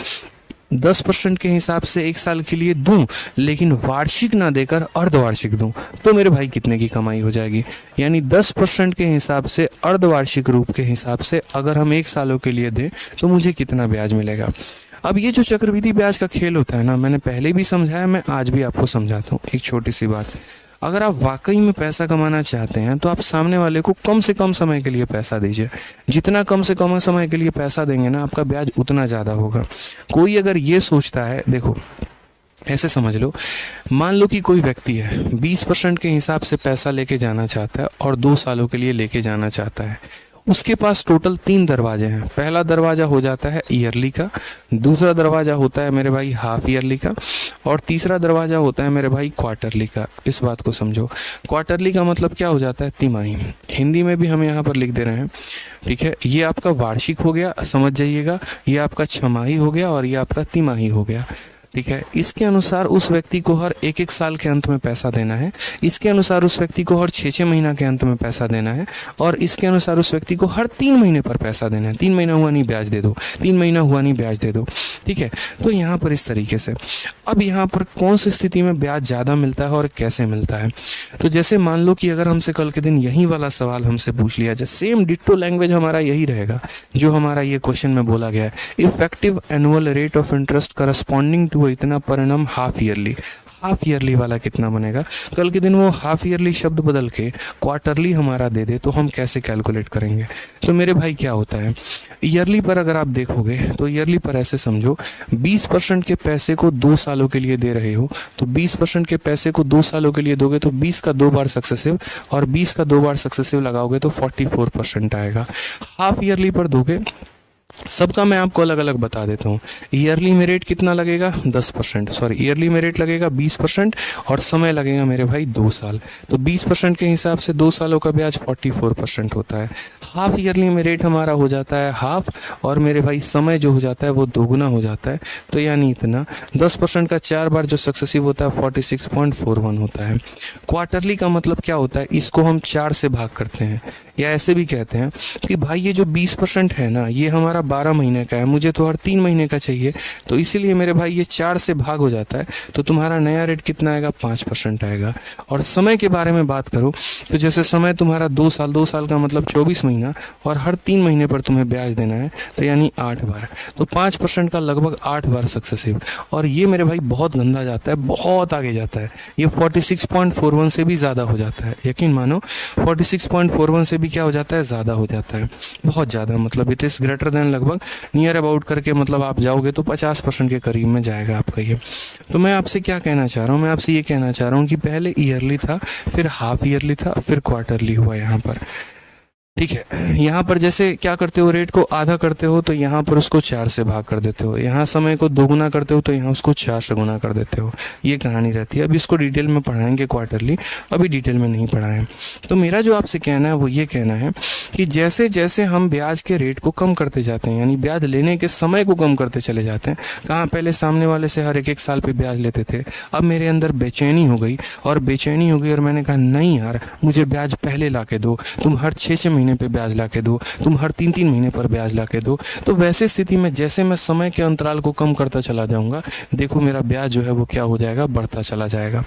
10% के हिसाब से 1 साल के लिए दूं लेकिन वार्षिक ना देकर अर्धवार्षिक दूं, तो मेरे भाई कितने की कमाई हो जाएगी। यानी 10% के हिसाब से अर्धवार्षिक रूप के हिसाब से अगर हम 1 सालों के लिए दें तो मुझे कितना ब्याज मिलेगा। अब ये जो चक्रवृद्धि ब्याज का खेल होता है ना, मैंने पहले भी समझाया, मैं आज भी आपको समझाता हूँ। एक छोटी सी बात, अगर आप वाकई में पैसा कमाना चाहते हैं तो आप सामने वाले को कम से कम समय के लिए पैसा दीजिए। जितना कम से कम समय के लिए पैसा देंगे ना, आपका ब्याज उतना ज़्यादा होगा। कोई अगर ये सोचता है, देखो ऐसे समझ लो, मान लो कि कोई व्यक्ति है 20% के हिसाब से पैसा लेके जाना चाहता है और 2 सालों के लिए लेके जाना चाहता है। उसके पास टोटल 3 दरवाजे हैं। पहला दरवाजा हो जाता है ईयरली का, दूसरा दरवाजा होता है मेरे भाई हाफ ईयरली का, और तीसरा दरवाजा होता है मेरे भाई क्वार्टरली का। इस बात को समझो, क्वार्टरली का मतलब क्या हो जाता है, तिमाही। हिंदी में भी हम यहाँ पर लिख दे रहे हैं। ठीक है, ये आपका वार्षिक हो गया, समझ जाइएगा, ये आपका छमाही हो गया, और ये आपका तिमाही हो गया। ठीक है, इसके अनुसार उस व्यक्ति को हर 1-1 साल के अंत में पैसा देना है, इसके अनुसार उस व्यक्ति को हर 6-6 महीना के अंत में पैसा देना है, और इसके अनुसार उस व्यक्ति को हर 3 महीने पर पैसा देना है। 3 महीना हुआ नहीं ब्याज दे दो, 3 महीना हुआ नहीं ब्याज दे दो। ठीक है, तो यहाँ पर इस तरीके से। अब यहाँ पर कौन सी स्थिति में ब्याज ज़्यादा मिलता है और कैसे मिलता है, तो जैसे मान लो कि अगर हमसे कल के दिन यही वाला सवाल हमसे पूछ लिया जाए, सेम डिट्टो लैंग्वेज हमारा यही रहेगा जो हमारा ये क्वेश्चन में बोला गया है। Effective annual rate of interest corresponding to वो इतना per annum half yearly. Half yearly वाला कितना बनेगा? कल के दिन वो हाफ ईयरली शब्द बदल के क्वार्टरली हमारा दे दे तो हम कैसे कैलकुलेट करेंगे? तो मेरे भाई क्या होता है, ईयरली पर अगर आप देखोगे तो ईयरली पर ऐसे समझो 20% के पैसे को 2 सालों के लिए दे रहे हो, तो 20% के पैसे को 2 सालों के लिए दोगे तो 20 का 2 बार सक्सेसिव, और 20 का 2 बार सक्सेसिव लगाओगे तो 44% आएगा। हाफ ईयरली पर दोगे, सबका मैं आपको अलग अलग बता देता हूँ। ईयरली में रेट कितना लगेगा? 10%, सॉरी ईयरली में रेट लगेगा 20% और समय लगेगा मेरे भाई 2 साल। तो 20% के हिसाब से 2 सालों का ब्याज 44% होता है। हाफ ईयरली में रेट हमारा हो जाता है हाफ, और मेरे भाई समय जो हो जाता है वो दोगुना हो जाता है। तो यानी इतना 10% का 4 बार जो सक्सेसिव होता है 46.41 होता है। क्वार्टरली का मतलब क्या होता है? इसको हम 4 से भाग करते हैं, या ऐसे भी कहते हैं कि भाई ये जो 20% है ना, ये हमारा 12 महीने का है, मुझे तो हर 3 महीने का चाहिए, तो इसीलिए मेरे भाई ये 4 से भाग हो जाता है। तो तुम्हारा नया रेट कितना आएगा? 5% आएगा। और समय के बारे में बात करो तो जैसे समय तुम्हारा 2 साल, 2 साल का मतलब 24 महीना, और हर 3 महीने पर तुम्हें ब्याज देना है, तो यानी 8 बार, तो 5% का लगभग 8 बार सक्सेसिव। और ये मेरे भाई बहुत गंदा जाता है, बहुत आगे जाता है, ये 46.41 से भी ज़्यादा हो जाता है। यकीन मानो 46.41 से भी क्या हो जाता है? ज़्यादा हो जाता है, बहुत ज़्यादा, मतलब इट इज़ ग्रेटर देन, लगभग नियर अबाउट करके मतलब आप जाओगे तो 50% के करीब में जाएगा आपका ये। तो मैं आपसे क्या कहना चाह रहा हूँ? मैं आपसे ये कहना चाह रहा हूँ कि पहले ईयरली था, फिर हाफ ईयरली था, फिर क्वार्टरली हुआ यहाँ पर। ठीक है, यहाँ पर जैसे क्या करते हो, रेट को आधा करते हो तो यहाँ पर उसको 4 से भाग कर देते हो, यहाँ समय को 2 गुना करते हो तो यहाँ उसको 4 से गुना कर देते हो। ये कहानी रहती है। अब इसको डिटेल में पढ़ाएंगे क्वार्टरली, अभी डिटेल में नहीं पढ़ाएं। तो मेरा जो आपसे कहना है वो ये कहना है कि जैसे जैसे हम ब्याज के रेट को कम करते जाते हैं, यानी ब्याज लेने के समय को कम करते चले जाते हैं, कहाँ पहले सामने वाले से हर एक साल पर ब्याज लेते थे, अब मेरे अंदर बेचैनी हो गई, और मैंने कहा नहीं यार, मुझे ब्याज पहले ला के दो, तुम हर 6 महीने पे ब्याज ला के दो, तुम हर 3 महीने पर ब्याज ला के दो। तो वैसे स्थिति में जैसे मैं समय के अंतराल को कम करता चला जाऊंगा, देखो मेरा ब्याज जो है वो क्या हो जाएगा? बढ़ता चला जाएगा।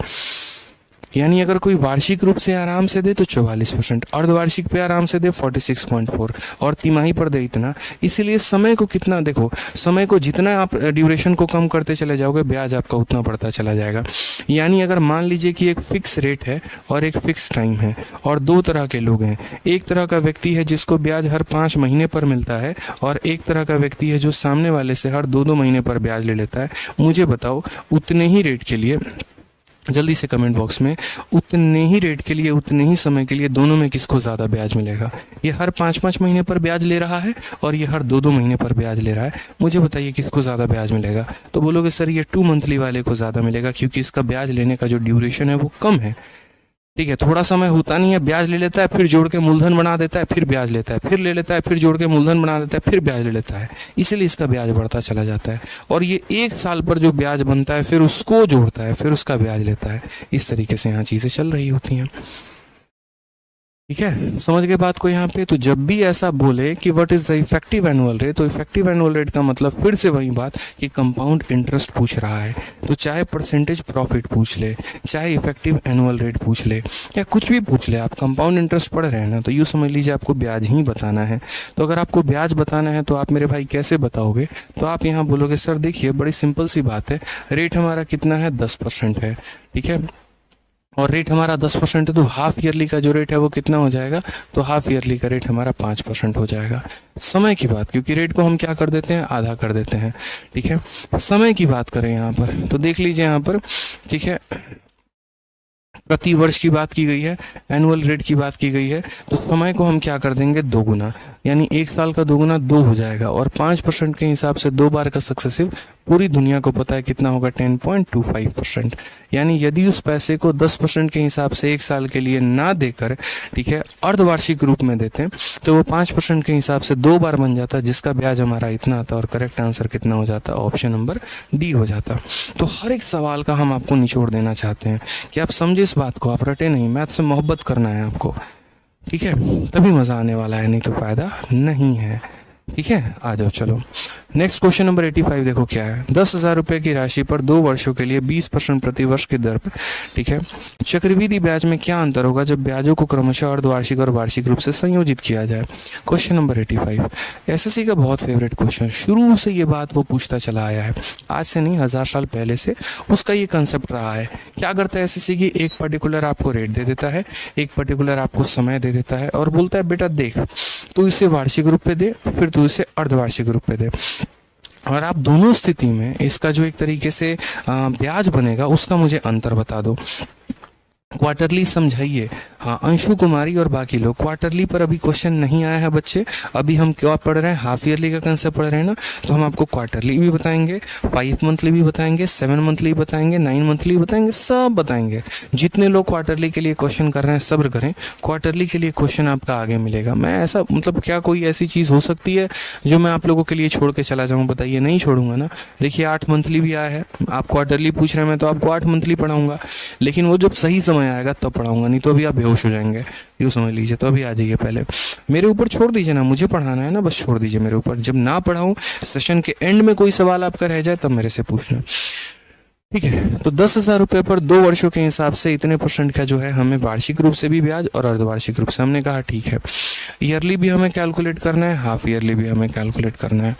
यानी अगर कोई वार्षिक रूप से आराम से दे तो 44%, अर्धवार्षिक पे आराम से दे 46.4, और तिमाही पर दे इतना। इसीलिए समय को कितना, देखो समय को जितना आप ड्यूरेशन को कम करते चले जाओगे, ब्याज आपका उतना बढ़ता चला जाएगा। यानी अगर मान लीजिए कि एक फिक्स रेट है और एक फिक्स टाइम है, और 2 तरह के लोग हैं, एक तरह का व्यक्ति है जिसको ब्याज हर 5 महीने पर मिलता है, और एक तरह का व्यक्ति है जो सामने वाले से हर 2-2 महीने पर ब्याज ले लेता है। मुझे बताओ उतने ही रेट के लिए, जल्दी से कमेंट बॉक्स में, उतने ही रेट के लिए, उतने ही समय के लिए, दोनों में किसको ज़्यादा ब्याज मिलेगा? ये हर 5-5 महीने पर ब्याज ले रहा है और ये हर 2-2 महीने पर ब्याज ले रहा है। मुझे बताइए किसको ज़्यादा ब्याज मिलेगा? तो बोलोगे सर ये 2 मंथली वाले को ज़्यादा मिलेगा, क्योंकि इसका ब्याज लेने का जो ड्यूरेशन है वो कम है। ठीक है, थोड़ा समय होता नहीं है, ब्याज ले लेता है, फिर जोड़ के मूलधन बना देता है, फिर ब्याज लेता है, फिर ले लेता है, फिर जोड़ के मूलधन बना देता है, फिर ब्याज ले लेता है, इसीलिए इसका ब्याज बढ़ता चला जाता है। और ये 1 साल पर जो ब्याज बनता है फिर उसको जोड़ता है, फिर उसका ब्याज लेता है। इस तरीके से यहाँ चीज़ें चल रही होती हैं। ठीक है, समझ गए बात को यहाँ पे? तो जब भी ऐसा बोले कि what is the effective annual rate, तो इफेक्टिव एनुअल रेट का मतलब फिर से वही बात कि कंपाउंड इंटरेस्ट पूछ रहा है, तो चाहे परसेंटेज प्रॉफिट पूछ ले, चाहे इफेक्टिव एनुअल रेट पूछ ले, या कुछ भी पूछ ले, आप कंपाउंड इंटरेस्ट पढ़ रहे हैं ना, तो यूँ समझ लीजिए आपको ब्याज ही बताना है। तो अगर आपको ब्याज बताना है तो आप मेरे भाई कैसे बताओगे? तो आप यहाँ बोलोगे सर देखिए बड़ी सिंपल सी बात है, रेट हमारा कितना है? 10% है। ठीक है, और रेट हमारा 10% है, तो हाफ ईयरली का जो रेट है वो कितना हो जाएगा? तो हाफ ईयरली का रेट हमारा 5% हो जाएगा। समय की बात, क्योंकि रेट को हम क्या कर देते हैं? आधा कर देते हैं। ठीक है, समय की बात करें यहाँ पर तो देख लीजिए यहाँ पर, ठीक है, प्रति वर्ष की बात की गई है, एनुअल रेट की बात की गई है, तो समय को हम क्या कर देंगे? 2 गुना, यानी 1 साल का 2 गुना 2 हो जाएगा, और 5% के हिसाब से 2 बार का सक्सेसिव पूरी दुनिया को पता है कितना होगा? 10.25%। यानी यदि उस पैसे को 10% के हिसाब से 1 साल के लिए ना देकर, ठीक है, अर्धवार्षिक रूप में देते हैं, तो वो 5% के हिसाब से 2 बार बन जाता, जिसका ब्याज हमारा इतना आता, और करेक्ट आंसर कितना हो जाता? ऑप्शन नंबर डी हो जाता। तो हर एक सवाल का हम आपको निचोड़ देना चाहते हैं कि आप समझे इस बात को, आप रटे नहीं, मैथ से मोहब्बत करना है आपको। ठीक है, तभी मज़ा आने वाला है, नहीं तो फ़ायदा नहीं है। ठीक है, आ जाओ चलो। नेक्स्ट क्वेश्चन नंबर 85 देखो क्या है। 10,000 रुपए की राशि पर 2 वर्षों के लिए 20% प्रति वर्ष की दर पर, ठीक है, चक्रवृद्धि ब्याज में क्या अंतर होगा जब ब्याजों को क्रमशः अर्धवार्षिक और वार्षिक रूप से संयोजित किया जाए। क्वेश्चन नंबर 85 एसएससी का बहुत फेवरेट क्वेश्चन, शुरू से ये बात वो पूछता चला आया है, आज से नहीं 1000 साल पहले से उसका ये कंसेप्ट रहा है। क्या करता है एसएससी की, एक पर्टिकुलर आपको रेट दे देता है, एक पर्टिकुलर आपको समय दे देता है और बोलता है बेटा देख तू इसे वार्षिक रूप पे दे, फिर तू इसे अर्धवार्षिक रूप पे दे, और आप दोनों स्थिति में इसका जो एक तरीके से ब्याज बनेगा उसका मुझे अंतर बता दो। क्वार्टरली समझाइए। हाँ, अंशु कुमारी और बाकी लोग क्वार्टरली पर अभी क्वेश्चन नहीं आया है बच्चे, अभी हम क्या पढ़ रहे हैं, हाफ ईयरली का कंसेप्ट पढ़ रहे हैं ना, तो हम आपको क्वार्टरली भी बताएंगे, 5 मंथली भी बताएंगे, 7 मंथली बताएंगे, 9 मंथली बताएंगे, सब बताएंगे। जितने लोग क्वार्टरली के लिए क्वेश्चन कर रहे हैं सब्र करें, क्वार्टरली के लिए क्वेश्चन आपका आगे मिलेगा। मैं ऐसा मतलब क्या कोई ऐसी चीज़ हो सकती है जो मैं आप लोगों के लिए छोड़ के चला जाऊँ, बताइए, नहीं छोड़ूंगा ना। देखिए 8 मंथली भी आया है, आप क्वार्टरली पूछ रहे हैं, मैं तो आपको 8 मंथली पढ़ाऊंगा, लेकिन वो जब सही समय आएगा तब पढ़ाऊंगा, नहीं तो अभी आप बेहोश हो जाएंगे, यूँ समझ लीजिए। तो अभी आ जाइए, पहले मेरे ऊपर छोड़ दीजिए ना, मुझे पढ़ाना है ना, बस छोड़ दीजिए मेरे ऊपर। जब ना पढ़ाऊं, सेशन के एंड में कोई सवाल आपका रह जाए तब मेरे से पूछना, ठीक है। तो 10,000 रुपये पर 2 वर्षों के हिसाब से इतने % का जो है हमें वार्षिक रूप से भी ब्याज और अर्धवार्षिक रूप से, हमने कहा ठीक है। ईयरली भी हमें कैलकुलेट करना है, हाफ ईयरली भी हमें कैलकुलेट करना है।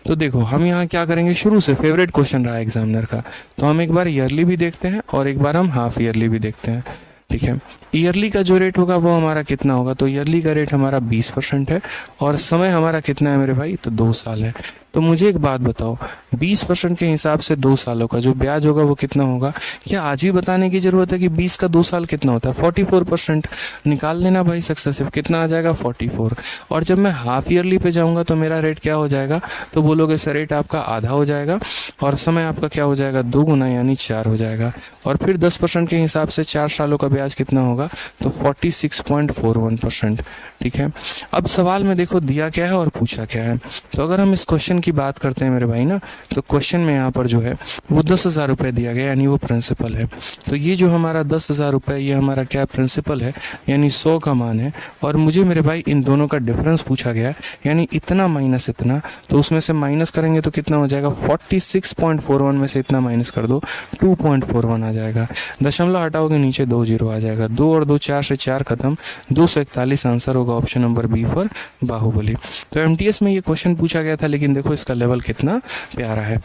तो देखो हम यहाँ क्या करेंगे, शुरू से फेवरेट क्वेश्चन रहा एग्जामिनर का, तो हम एक बार ईयरली भी देखते हैं और एक बार हम हाफ ईयरली भी देखते हैं, ठीक है। ईयरली का जो रेट होगा वो हमारा कितना होगा, तो ईयरली का रेट हमारा 20% है और समय हमारा कितना है मेरे भाई, तो 2 साल है। तो मुझे एक बात बताओ, 20% के हिसाब से 2 सालों का जो ब्याज होगा वो कितना होगा। क्या आज भी बताने की जरूरत है कि 20 का 2 साल कितना होता है, 44%। निकाल लेना भाई सक्सेसिव, कितना आ जाएगा 44। और जब मैं हाफ ईयरली पे जाऊंगा तो मेरा रेट क्या हो जाएगा, तो बोलोगे सर रेट आपका आधा हो जाएगा और समय आपका क्या हो जाएगा, 2 गुना यानी 4 हो जाएगा। और फिर 10% के हिसाब से 4 सालों का ब्याज कितना होगा, तो 46.41%, ठीक है। अब सवाल में देखो दिया क्या है और पूछा क्या है। तो अगर हम इस क्वेश्चन की बात करते हैं मेरे भाई ना, तो क्वेश्चन में यहाँ पर जो है वो 10,000 रुपये दिया गया, यानी वो प्रिंसिपल है। तो ये जो हमारा 10,000 रुपये, ये हमारा क्या प्रिंसिपल है, यानी 100 का मान है। और मुझे मेरे भाई इन दोनों का डिफरेंस पूछा गया है, यानी इतना माइनस इतना, तो उसमें से माइनस करेंगे तो कितना हो जाएगा, 46.41 में से इतना माइनस कर दो, 2.41 आ जाएगा। दशमलव हटाओगे नीचे 2 0 आ जाएगा, 2 और 2 4 से 4 खत्म, 241 आंसर होगा option number B for Baahubali. तो एमटीएस में ये क्वेश्चन पूछा गया था, लेकिन देखो इसका लेवल कितना प्यारा है।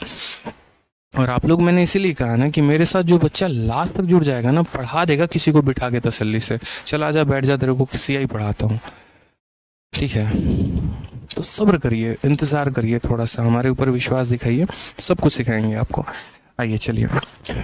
और आप लोग, मैंने इसीलिए कहा ना कि मेरे साथ जो बच्चा लास्ट तक जुड़ जाएगा ना, पढ़ा देगा किसी को बिठा के तसल्ली से, चल आजा बैठ जा, तेरे को किसी ही पढ़ाता हूँ, ठीक है। तो सब्र करिए, इंतज़ार करिए, थोड़ा सा हमारे ऊपर विश्वास दिखाइए, सब कुछ सिखाएंगे आपको। आइए चलिए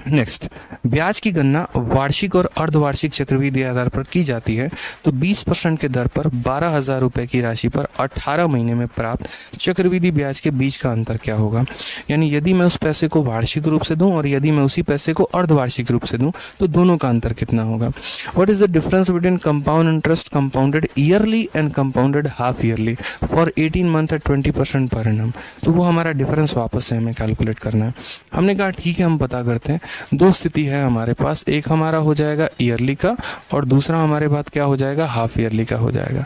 नेक्स्ट, ब्याज की गणना वार्षिक और अर्धवार्षिक चक्रवृद्धि आधार पर की जाती है। तो 20% के दर पर 12,000 रुपये की राशि पर 18 महीने में प्राप्त चक्रवृद्धि ब्याज के बीच का अंतर क्या होगा। यानी यदि मैं उस पैसे को वार्षिक रूप से दूं और यदि मैं उसी पैसे को अर्धवार्षिक रूप से दूं तो दोनों का अंतर कितना होगा। What is the difference between compound interest compounded yearly and compounded half yearly for 18 month at 20% per annum. तो वो हमारा डिफरेंस वापस से हमें कैलकुलेट करना है। हमने कहा ठीक है हम पता करते हैं। दो स्थिति है हमारे पास, एक हमारा हो जाएगा ईयरली का और दूसरा हमारे पास क्या हो जाएगा, हाफ ईयरली का हो जाएगा।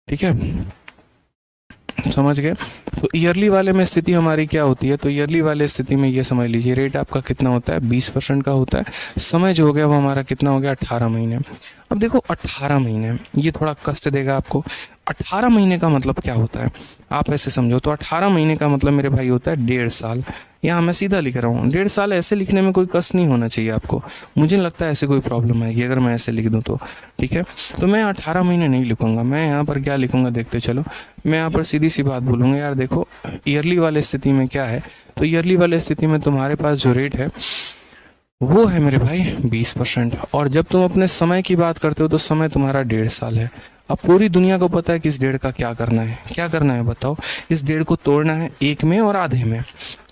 ठीक है, समझ गए। तो ईयरली वाले में स्थिति हमारी क्या होती है, तो ईयरली वाले स्थिति में ये समझ लीजिए रेट आपका कितना होता है, 20% का होता है। समय जो हो गया वो हमारा कितना हो गया, 18 महीने। अब देखो 18 महीने ये थोड़ा कष्ट देगा आपको। 18 महीने का मतलब क्या होता है, आप ऐसे समझो। तो 18 महीने का मतलब मेरे भाई होता है 1.5 साल। यहाँ मैं सीधा लिख रहा हूँ 1.5 साल। ऐसे लिखने में कोई कष्ट नहीं होना चाहिए आपको, मुझे नहीं लगता ऐसे कोई प्रॉब्लम आएगी अगर मैं ऐसे लिख दूँ तो। ठीक है, तो मैं 18 महीने नहीं लिखूंगा, मैं यहाँ पर क्या लिखूंगा देखते चलो। मैं यहाँ पर सीधी सी बात बोलूँगा, यार देखो ईयरली वाले स्थिति में क्या है, तो ईयरली वाले स्थिति में तुम्हारे पास जो रेट है वो है मेरे भाई 20%। और जब तुम अपने समय की बात करते हो तो समय तुम्हारा 1.5 साल है। अब पूरी दुनिया को पता है कि इस 1.5 का क्या करना है, क्या करना है बताओ। इस 1.5 को तोड़ना है 1 में और आधे में।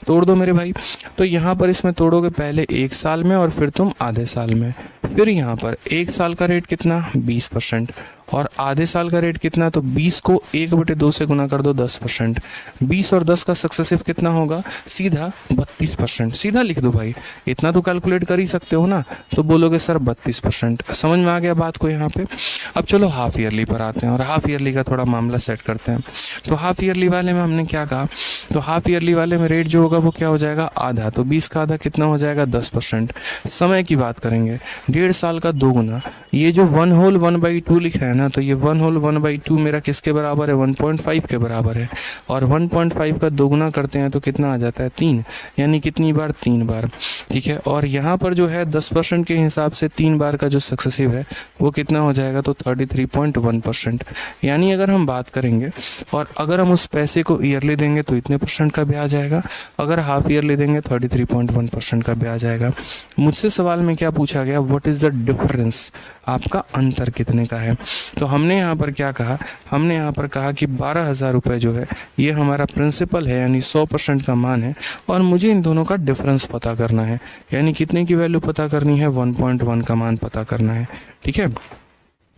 तोड़ दो मेरे भाई। तो यहाँ पर इसमें तोड़ोगे पहले 1 साल में और फिर तुम आधे साल में। फिर यहाँ पर 1 साल का रेट कितना 20% और आधे साल का रेट कितना, तो 20 को 1/2 से गुना कर दो 10%। 20 और 10 का सक्सेसिव कितना होगा, सीधा 32%। सीधा लिख दो भाई, इतना तो कैलकुलेट कर ही सकते हो ना। तो बोलोगे सर 32%। समझ में आ गया बात को यहाँ पे। अब चलो हाफ ईयरली पर आते हैं और हाफ ईयरली का थोड़ा मामला सेट करते हैं। तो हाफ ईयरली वाले में हमने क्या कहा, तो हाफ ईयरली वाले में रेट जो होगा वो क्या हो जाएगा, आधा। तो 20 का आधा कितना हो जाएगा 10%। समय की बात करेंगे 1.5 साल का 2 गुना। ये जो 1 होल 1/2 लिखा है ना, तो ये 1 होल 1/2 मेरा किसके बराबर है, 1.5 के बराबर है। और 1.5 का 2 गुना करते हैं तो कितना आ जाता है 3, यानी कितनी बार, 3 बार। ठीक है, और यहाँ पर जो है 10% के हिसाब से 3 बार का जो सक्सेसिव है वो कितना हो जाएगा, तो 33.1%। यानी अगर हम बात करेंगे और अगर हम उस पैसे को ईयरली देंगे तो इतने % का ब्याज आएगा, अगर हाफ ईयरली देंगे 33.1% का ब्याज आएगा। मुझसे सवाल में क्या पूछा गया, व्हाट इज़ द डिफरेंस, आपका अंतर कितने का है। तो हमने यहाँ पर क्या कहा, हमने यहाँ पर कहा कि 12,000 रुपये जो है ये हमारा प्रिंसिपल है, यानी 100% का मान है, और मुझे इन दोनों का डिफरेंस पता करना है, यानी कितने की वैल्यू पता करनी है, 1.1 का मान पता करना है। ठीक है,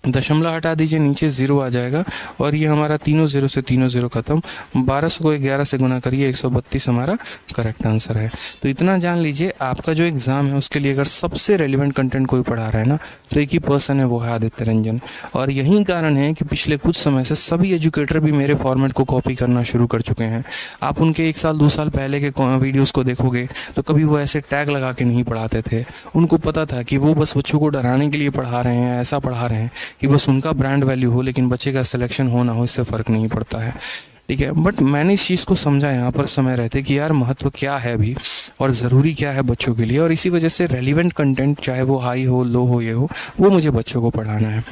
दशमलव हटा दीजिए, नीचे 0 आ जाएगा और ये हमारा तीनों 0 से तीनों 0 खत्म। 1200 को 11 से गुना करिए, 132 हमारा करेक्ट आंसर है। तो इतना जान लीजिए, आपका जो एग्ज़ाम है उसके लिए अगर सबसे रेलिवेंट कंटेंट कोई पढ़ा रहा है ना, तो एक ही पर्सन है, वो है आदित्य रंजन। और यही कारण है कि पिछले कुछ समय से सभी एजुकेटर भी मेरे फॉर्मेट को कॉपी करना शुरू कर चुके हैं। आप उनके 1 साल 2 साल पहले के वीडियोज़ को देखोगे तो कभी वो ऐसे टैग लगा के नहीं पढ़ाते थे। उनको पता था कि वो बस बच्चों को डराने के लिए पढ़ा रहे हैं, ऐसा पढ़ा रहे हैं कि बस उनका ब्रांड वैल्यू हो, लेकिन बच्चे का सिलेक्शन हो ना हो इससे फ़र्क नहीं पड़ता है। ठीक है, बट मैंने इस चीज़ को समझा यहाँ पर समय रहते कि यार महत्व क्या है अभी और ज़रूरी क्या है बच्चों के लिए, और इसी वजह से रेलिवेंट कंटेंट चाहे वो हाई हो, लो हो, ये हो, वो मुझे बच्चों को पढ़ाना है।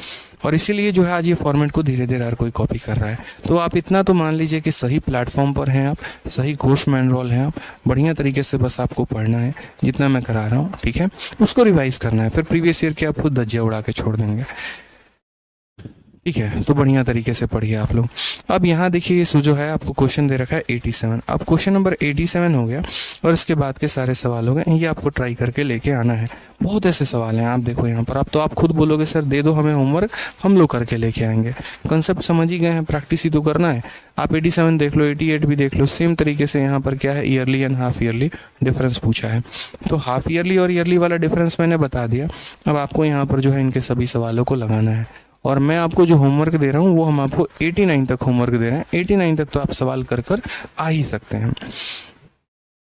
और इसीलिए जो है आज ये फॉर्मेट को धीरे धीरे हर कोई कॉपी कर रहा है। तो आप इतना तो मान लीजिए कि सही प्लेटफॉर्म पर हैं आप, सही कोर्स में एनरोल हैं आप, बढ़िया तरीके से बस आपको पढ़ना है जितना मैं करा रहा हूँ। ठीक है, उसको रिवाइज़ करना है, फिर प्रीवियस ईयर के आप खुद धज्जियाँ उड़ा के छोड़ देंगे। ठीक है, तो बढ़िया तरीके से पढ़िए आप लोग। अब यहाँ देखिए, ये जो है आपको क्वेश्चन दे रखा है 87। अब क्वेश्चन नंबर 87 हो गया और इसके बाद के सारे सवाल हो गए, ये आपको ट्राई करके लेके आना है। बहुत ऐसे सवाल हैं, आप देखो यहाँ पर। अब तो आप खुद बोलोगे सर दे दो हमें होमवर्क, हम लोग करके लेके आएंगे। कंसेप्ट समझ ही गए हैं, प्रैक्टिस ही तो करना है। आप 87 देख लो, 88 भी देख लो, सेम तरीके से यहाँ पर क्या है, yearly and half yearly difference पूछा है। तो हाफ ईयरली और ईयरली वाला डिफरेंस मैंने बता दिया। अब आपको यहाँ पर जो है इनके सभी सवालों को लगाना है, और मैं आपको जो होमवर्क दे रहा हूँ वो हम आपको 89 तक होमवर्क दे रहे हैं। 89 तक तो आप सवाल कर आ ही सकते हैं।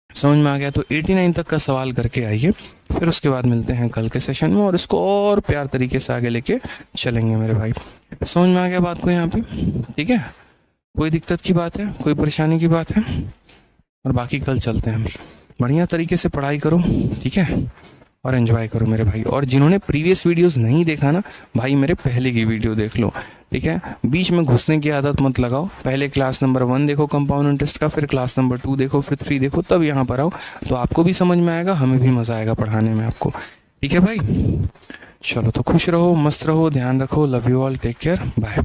समझ में आ गया, तो 89 तक का सवाल करके आइए, फिर उसके बाद मिलते हैं कल के सेशन में और इसको और प्यार तरीके से आगे लेके चलेंगे मेरे भाई। समझ में आ गया बात को यहाँ पे। ठीक है, कोई दिक्कत की बात है, कोई परेशानी की बात है, और बाकी कल चलते हैं। बढ़िया तरीके से पढ़ाई करो, ठीक है, और एंजॉय करो मेरे भाई। और जिन्होंने प्रीवियस वीडियोस नहीं देखा ना भाई, मेरे पहले की वीडियो देख लो। ठीक है, बीच में घुसने की आदत मत लगाओ। पहले क्लास नंबर 1 देखो कंपाउंड इंटरेस्ट का, फिर क्लास नंबर 2 देखो, फिर 3 देखो, तब यहाँ पर आओ, तो आपको भी समझ में आएगा, हमें भी मज़ा आएगा पढ़ाने में आपको। ठीक है भाई, चलो तो खुश रहो, मस्त रहो, ध्यान रखो, love you all, take care, bye.